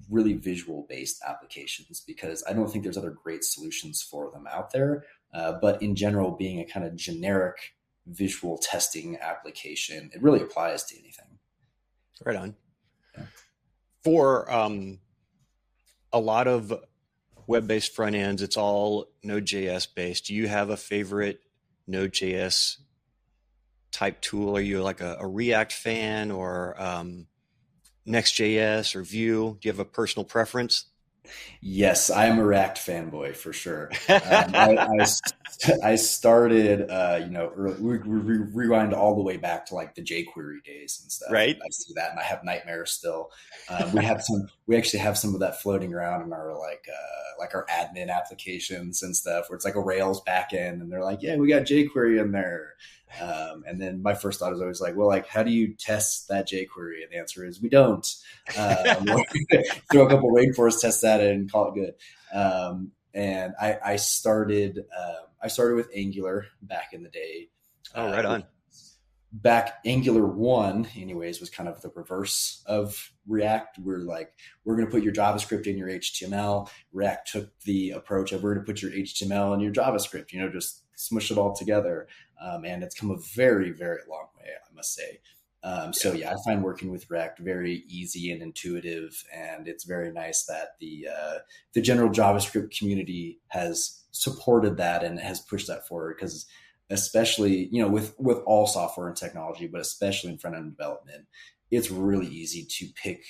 really visual based applications, because I don't think there's other great solutions for them out there. But in general, being a kind of generic visual testing application, it really applies to anything. Right on. Yeah. For a lot of web-based front ends, it's all Node.js based. Do you have a favorite Node.js type tool? Are you like a React fan, or Next.js or Vue? Do you have a personal preference? Yes, I'm a React fanboy for sure. I started, we rewind all the way back to like the jQuery days and stuff. Right. I see that, and I have nightmares still. We actually have some of that floating around in our like our admin applications and stuff, where it's like a Rails backend, and they're like, yeah, we got jQuery in there. And then my first thought is always like, well, like, how do you test that jQuery? And the answer is we don't. Throw a couple Rainforest tests at it and call it good. And I started with Angular back in the day. Oh, right on. Back Angular 1, anyways, was kind of the reverse of React. We're like, we're going to put your JavaScript in your HTML. React took the approach of, we're going to put your HTML in your JavaScript, just smush it all together. And it's come a very, very long way, I must say. So yeah, I find working with React very easy and intuitive, and it's very nice that the general JavaScript community has supported that and has pushed that forward, because especially, with all software and technology, but especially in front-end development, it's really easy to pick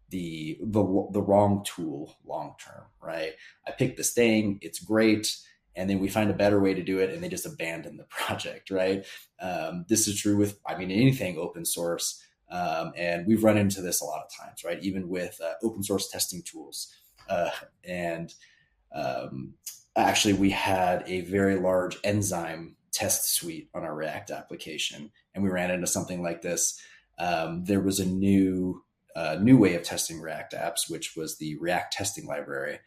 the wrong tool long term, right? I picked this thing, it's great, and then we find a better way to do it, and they just abandon the project, right? This is true with, I mean, anything open source, and we've run into this a lot of times, right? Even with open source testing tools, and actually, we had a very large enzyme test suite on our React application, and we ran into something like this. There was a new way of testing React apps, which was the React testing library.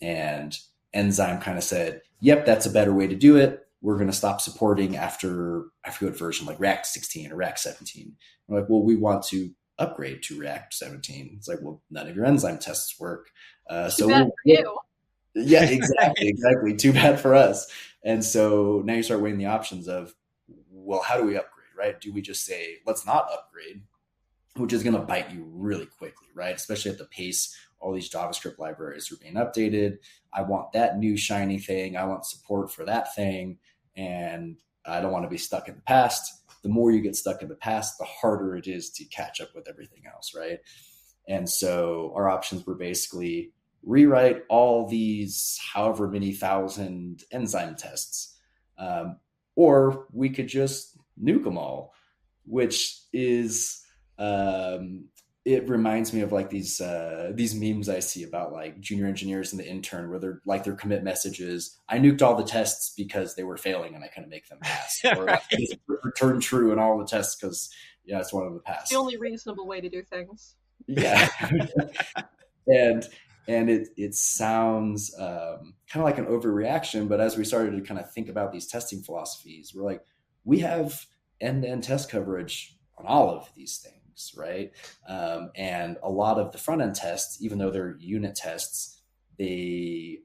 And Enzyme kind of said, yep, that's a better way to do it. We're going to stop supporting after, I forget what version, like React 16 or React 17. We're like, well, we want to upgrade to React 17. It's like, well, none of your enzyme tests work. So bad for you. Yeah, exactly. Too bad for us. And so now you start weighing the options of, well, how do we upgrade, right? Do we just say, let's not upgrade, which is going to bite you really quickly, right? Especially at the pace all these JavaScript libraries are being updated. I want that new shiny thing. I want support for that thing. And I don't want to be stuck in the past. The more you get stuck in the past, the harder it is to catch up with everything else, right? And so our options were basically rewrite all these however many thousand enzyme tests, or we could just nuke them all, which is it reminds me of like these memes I see about like junior engineers and the intern where they're like their commit messages, I nuked all the tests because they were failing and I couldn't make them pass, or like, return true in all the tests because it's one of the pass. The only reasonable way to do things. Yeah. And it sounds kind of like an overreaction, but as we started to kind of think about these testing philosophies, we're like, we have end-to-end test coverage on all of these things, right? And a lot of the front-end tests, even though they're unit tests, they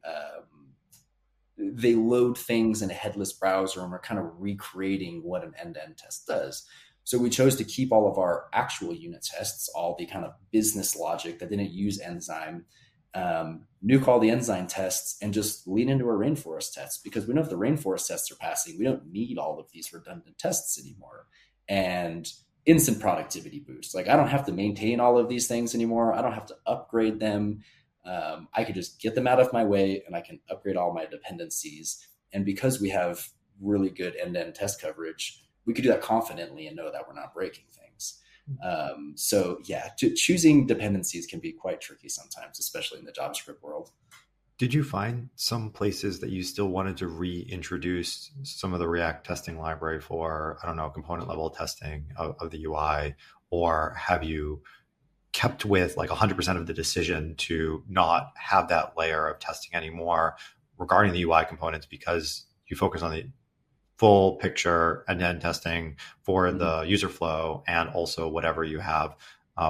load things in a headless browser, and we're kind of recreating what an end-to-end test does. So we chose to keep all of our actual unit tests, all the kind of business logic that didn't use enzyme, nuke all the enzyme tests, and just lean into our Rainforest tests, because we know if the Rainforest tests are passing, we don't need all of these redundant tests anymore. And instant productivity boost. Like, I don't have to maintain all of these things anymore. I don't have to upgrade them. I could just get them out of my way, and I can upgrade all my dependencies. And because we have really good end-to-end test coverage, we could do that confidently and know that we're not breaking things. So yeah, choosing dependencies can be quite tricky sometimes, especially in the JavaScript world. Did you find some places that you still wanted to reintroduce some of the React testing library for, I don't know, component level testing of the UI? Or have you kept with like 100% of the decision to not have that layer of testing anymore regarding the UI components, because you focus on the full picture end-to-end testing for the user flow and also whatever you have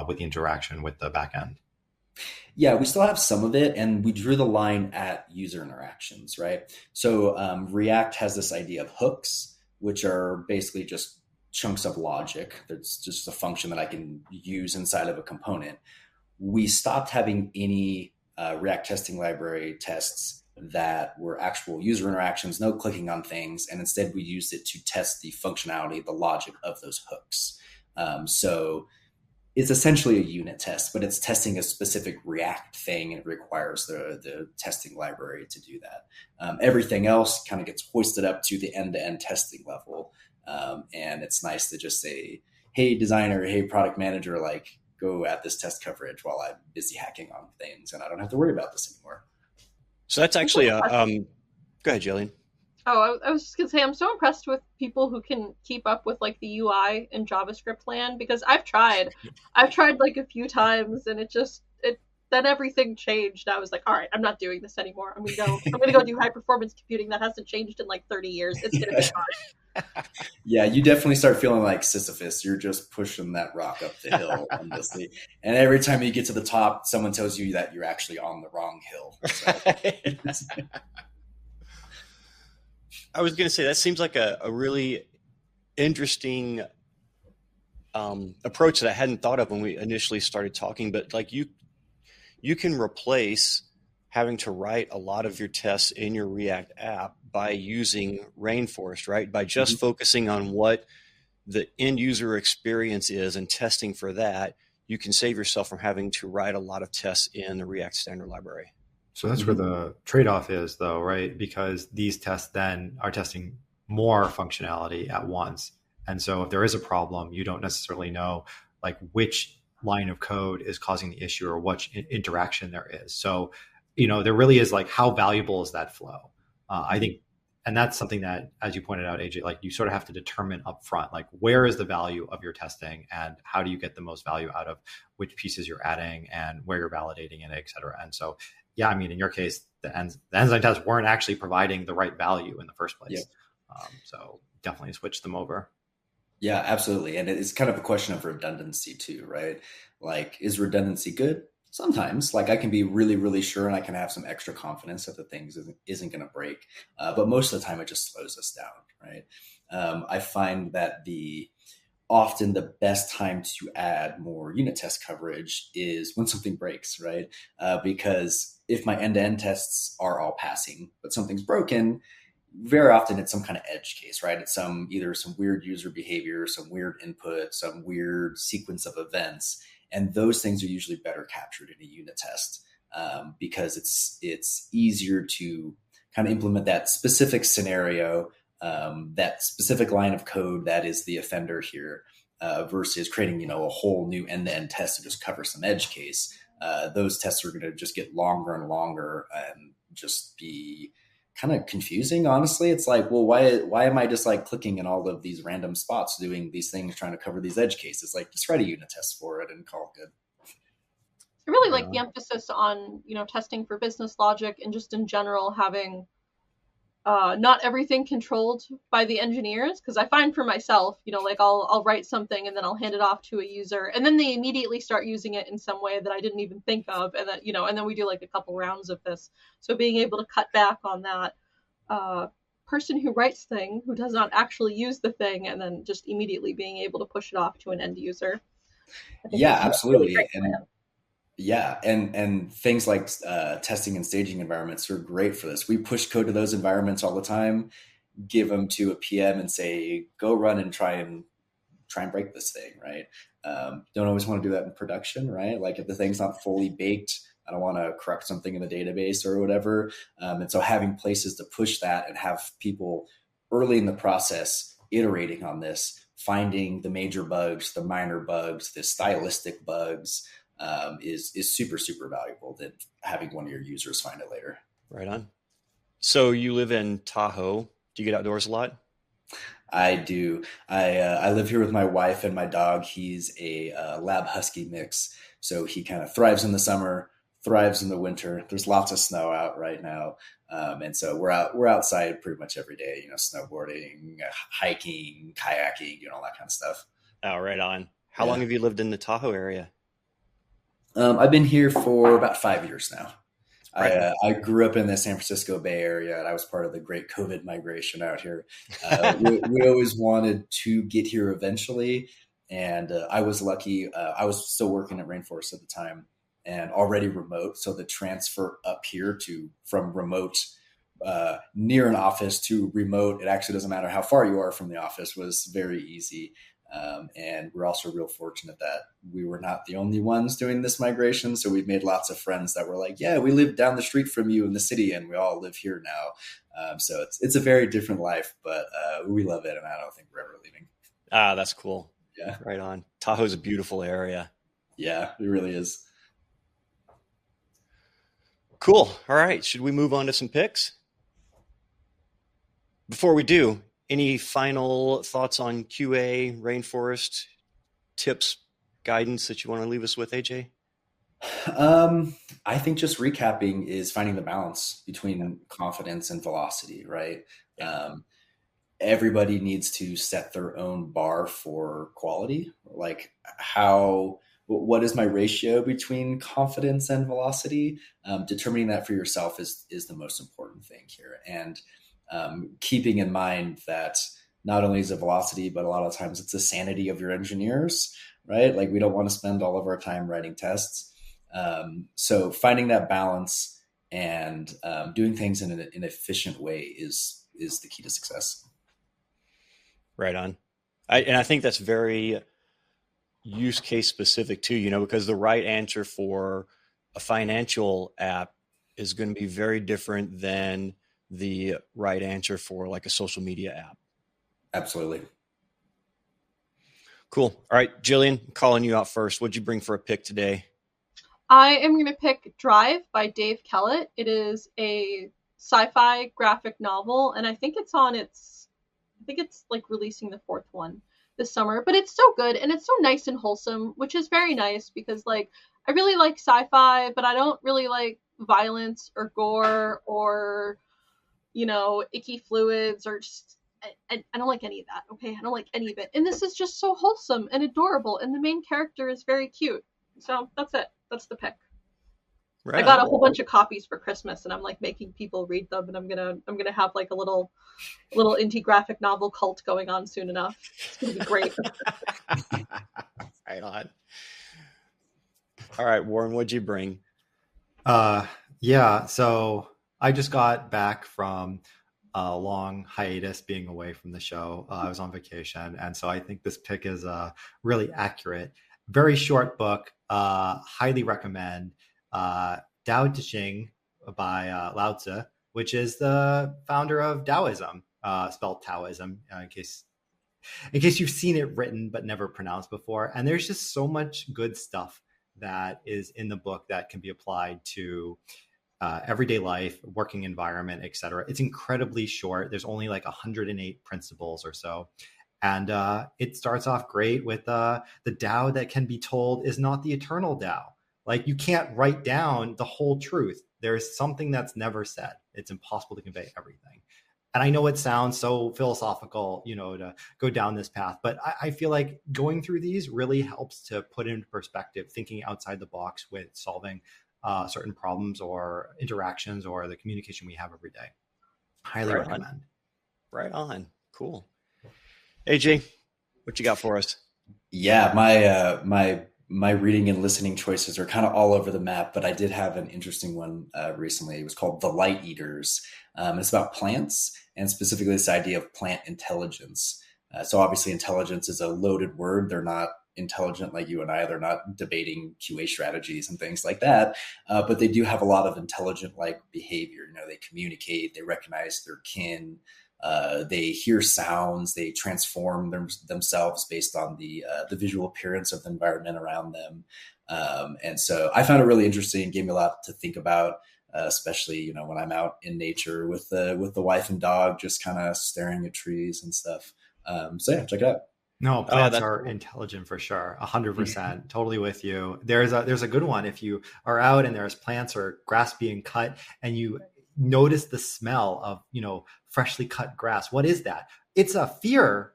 with the interaction with the backend? Yeah, we still have some of it, and we drew the line at user interactions, right? So React has this idea of hooks, which are basically just chunks of logic. That's just a function that I can use inside of a component. We stopped having any React testing library tests that were actual user interactions, no clicking on things, and instead we used it to test the functionality, the logic of those hooks. So it's essentially a unit test, but it's testing a specific React thing, and it requires the testing library to do that. Everything else kind of gets hoisted up to the end-to-end testing level. And it's nice to just say, hey, designer, hey, product manager, like, go at this test coverage while I'm busy hacking on things, and I don't have to worry about this anymore. So that's actually go ahead, Jillian. Oh, I was just gonna say, I'm so impressed with people who can keep up with like the UI in JavaScript land, because I've tried like a few times, and then everything changed. I was like, all right, I'm not doing this anymore. I'm gonna go do high performance computing that hasn't changed in like 30 years. It's gonna be fine. Yeah, you definitely start feeling like Sisyphus. You're just pushing that rock up the hill endlessly. And every time you get to the top, someone tells you that you're actually on the wrong hill. So. I was going to say, that seems like a really interesting approach that I hadn't thought of when we initially started talking. But like you can replace having to write a lot of your tests in your React app by using Rainforest, right? By just focusing on what the end user experience is and testing for that, you can save yourself from having to write a lot of tests in the React standard library. So that's where the trade-off is, though, right? Because these tests then are testing more functionality at once. And so if there is a problem, you don't necessarily know like which line of code is causing the issue or what interaction there is. So, there really is like, how valuable is that flow? I think, and that's something that, as you pointed out, AJ, like you sort of have to determine upfront, like where is the value of your testing and how do you get the most value out of which pieces you're adding and where you're validating it, et cetera. And so, yeah, I mean, in your case, the enzyme tests weren't actually providing the right value in the first place. Yep. So definitely switch them over. Yeah, absolutely. And it's kind of a question of redundancy too, right? Like, is redundancy good? Sometimes, like I can be really, really sure and I can have some extra confidence that the thing isn't going to break. But most of the time it just slows us down, right? I find that often the best time to add more unit test coverage is when something breaks, right? Because if my end-to-end tests are all passing, but something's broken, very often it's some kind of edge case, right? It's either some weird user behavior, some weird input, some weird sequence of events. And those things are usually better captured in a unit test because it's easier to kind of implement that specific scenario, that specific line of code that is the offender here versus creating, a whole new end-to-end test to just cover some edge case. Those tests are going to just get longer and longer and just be kind of confusing. Honestly, it's like, well, why am I just like clicking in all of these random spots doing these things, trying to cover these edge cases? Like, just write a unit test for it and call it good. I really like the emphasis on, testing for business logic and just in general having not everything controlled by the engineers. Because I find for myself, like I'll write something and then I'll hand it off to a user and then they immediately start using it in some way that I didn't even think of. And then, and then we do like a couple rounds of this. So being able to cut back on that person who writes thing, who does not actually use the thing, and then just immediately being able to push it off to an end user. Yeah, absolutely. And things like testing and staging environments are great for this. We push code to those environments all the time, give them to a PM and say, go run and try and break this thing, right? Don't always want to do that in production, right? Like if the thing's not fully baked, I don't want to correct something in the database or whatever. And so having places to push that and have people early in the process iterating on this, finding the major bugs, the minor bugs, the stylistic bugs, is super, super valuable than having one of your users find it later. Right on. So you live in Tahoe. Do you get outdoors a lot? I do. I live here with my wife and my dog. He's a lab husky mix. So he kind of thrives in the summer, thrives in the winter. There's lots of snow out right now. And so we're outside pretty much every day, snowboarding, hiking, kayaking, all that kind of stuff. Oh, right on. How long have you lived in the Tahoe area? I've been here for about 5 years now. Right. I grew up in the San Francisco Bay Area, and I was part of the great COVID migration out here. We always wanted to get here eventually, and I was lucky. I was still working at Rainforest at the time and already remote. So the transfer up here from remote near an office to remote, it actually doesn't matter how far you are from the office, was very easy. And we're also real fortunate that we were not the only ones doing this migration. So we've made lots of friends that were like, yeah, we live down the street from you in the city and we all live here now. So it's a very different life, but we love it. And I don't think we're ever leaving. Ah, that's cool. Yeah. Right on. Tahoe's a beautiful area. Yeah, it really is. Cool. All right. Should we move on to some picks? Before we do, any final thoughts on QA, Rainforest, tips, guidance that you want to leave us with, AJ? I think just recapping is finding the balance between confidence and velocity, right? Everybody needs to set their own bar for quality. Like what is my ratio between confidence and velocity? Determining that for yourself is the most important thing here. And keeping in mind that not only is it velocity, but a lot of times it's the sanity of your engineers, right? Like we don't want to spend all of our time writing tests. So finding that balance and doing things in an efficient way is the key to success. Right on. I think that's very use case specific too, you know, because the right answer for a financial app is going to be very different than the right answer for like a social media app. Absolutely. Cool. All right, Jillian, I'm calling you out first. What'd you bring for a pick today? I am going to pick Drive by Dave Kellett. It is a sci-fi graphic novel, and I think it's like releasing the fourth one this summer, but it's so good and it's so nice and wholesome, which is very nice because like I really like sci-fi, but I don't really like violence or gore or, you know, icky fluids or just I don't like any of that. Okay, I don't like any of it. And this is just so wholesome and adorable, and the main character is very cute. So that's it. That's the pick. Right. I got a whole bunch of copies for Christmas, and I'm like making people read them, and I'm gonna have like a little indie graphic novel cult going on soon enough. It's gonna be great. Right on. All right, Warren, what'd you bring? Yeah, so I just got back from a long hiatus being away from the show. I was on vacation, and so I think this pick is really accurate. Very short book, highly recommend. Tao Te Ching by Lao Tzu, which is the founder of Taoism, spelled Taoism, in case you've seen it written but never pronounced before. And there's just so much good stuff that is in the book that can be applied to everyday life, working environment, etc. It's incredibly short. There's only like 108 principles or so. And it starts off great with the Tao that can be told is not the eternal Tao. Like you can't write down the whole truth. There's something that's never said. It's impossible to convey everything. And I know it sounds so philosophical, you know, to go down this path, but I feel like going through these really helps to put into perspective, thinking outside the box with solving certain problems or interactions or the communication we have every day. Highly recommend. Right on. Cool. AJ, what you got for us? Yeah, my reading and listening choices are kind of all over the map, but I did have an interesting one recently. It was called The Light Eaters. It's about plants and specifically this idea of plant intelligence. So obviously intelligence is a loaded word. They're not intelligent like you and I. They're not debating QA strategies and things like that. But they do have a lot of intelligent like behavior. You know, they communicate, they recognize their kin. They hear sounds, they transform themselves based on the visual appearance of the environment around them. And so I found it really interesting, gave me a lot to think about, especially, you know, when I'm out in nature with the wife and dog, just kind of staring at trees and stuff. So yeah, check it out. No, plants are cool. Intelligent for sure. 100%. Totally with you. There's a good one. If you are out and there's plants or grass being cut and you notice the smell of, you know, freshly cut grass. What is that? It's a fear,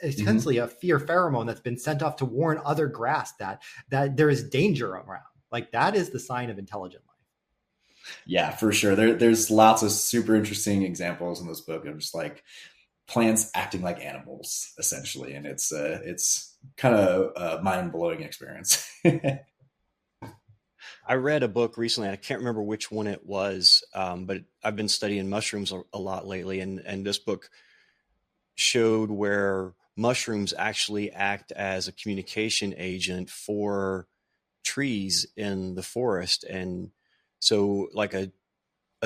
essentially a fear pheromone that's been sent off to warn other grass that there is danger around. Like that is the sign of intelligent life. Yeah, for sure. There's lots of super interesting examples in this book of just like plants acting like animals, essentially, and it's kind of a mind-blowing experience. I read a book recently. I can't remember which one it was, but I've been studying mushrooms a lot lately, and this book showed where mushrooms actually act as a communication agent for trees in the forest, and so like a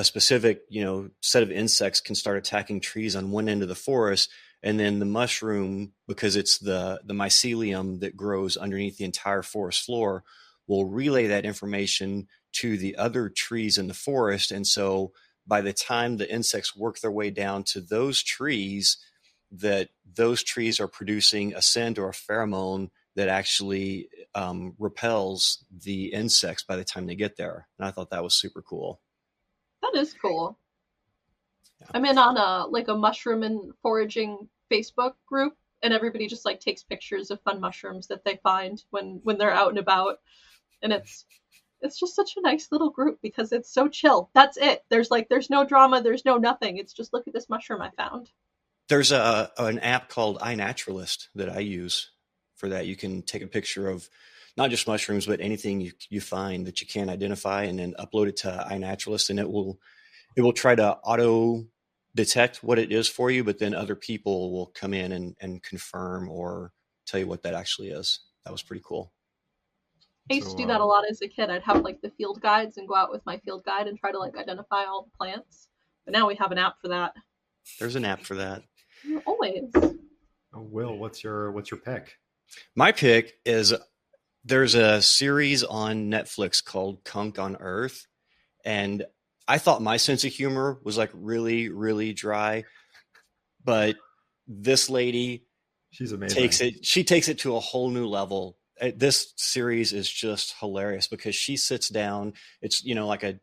specific, you know, set of insects can start attacking trees on one end of the forest, and then the mushroom, because it's the mycelium that grows underneath the entire forest floor, will relay that information to the other trees in the forest. And so by the time the insects work their way down to those trees, that those trees are producing a scent or a pheromone that actually repels the insects by the time they get there. And I thought that was super cool. That is cool. Yeah. I'm in on a mushroom and foraging Facebook group, and everybody just like takes pictures of fun mushrooms that they find when they're out and about. And it's just such a nice little group because it's so chill. That's it. There's no drama. There's no nothing. It's just look at this mushroom I found. There's an app called iNaturalist that I use for that. You can take a picture of not just mushrooms, but anything you find that you can't identify, and then upload it to iNaturalist, and it will try to auto detect what it is for you, but then other people will come in and confirm or tell you what that actually is. that was pretty cool. I used to do that a lot as a kid. I'd have like the field guides and go out with my field guide and try to like identify all the plants. But now we have an app for that. There's an app for that. Always. Will, what's your pick? My pick is, there's a series on Netflix called Kunk on Earth. And I thought my sense of humor was like really, really dry. But this lady, she's amazing. She takes it to a whole new level. This series is just hilarious because she sits down. It's, like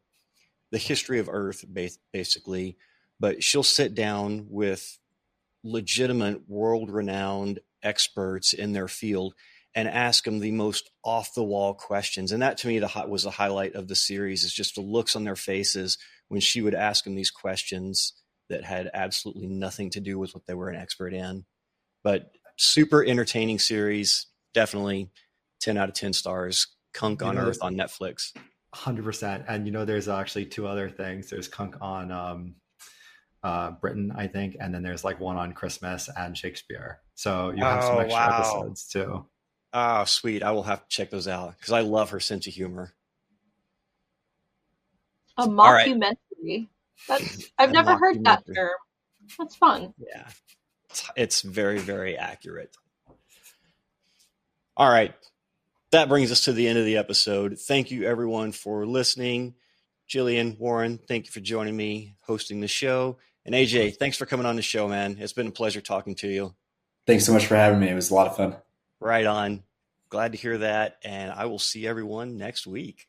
the history of Earth, basically. But she'll sit down with legitimate, world-renowned experts in their field and ask them the most off-the-wall questions. And that, to me, was the highlight of the series, is just the looks on their faces when she would ask them these questions that had absolutely nothing to do with what they were an expert in. But super entertaining series. Definitely 10 out of 10 stars. Kunk on Earth on Netflix. 100%. And there's actually two other things. There's Kunk on Britain, I think, and then there's like one on Christmas and Shakespeare. So you have some extra episodes too. Oh, sweet. I will have to check those out because I love her sense of humor. A mockumentary. I've never heard that term. That's fun. Yeah. It's very, very accurate. All right. That brings us to the end of the episode. Thank you, everyone, for listening. Jillian, Warren, thank you for joining me hosting the show. And AJ, thanks for coming on the show, man. It's been a pleasure talking to you. Thanks so much for having me. It was a lot of fun. Right on. Glad to hear that. And I will see everyone next week.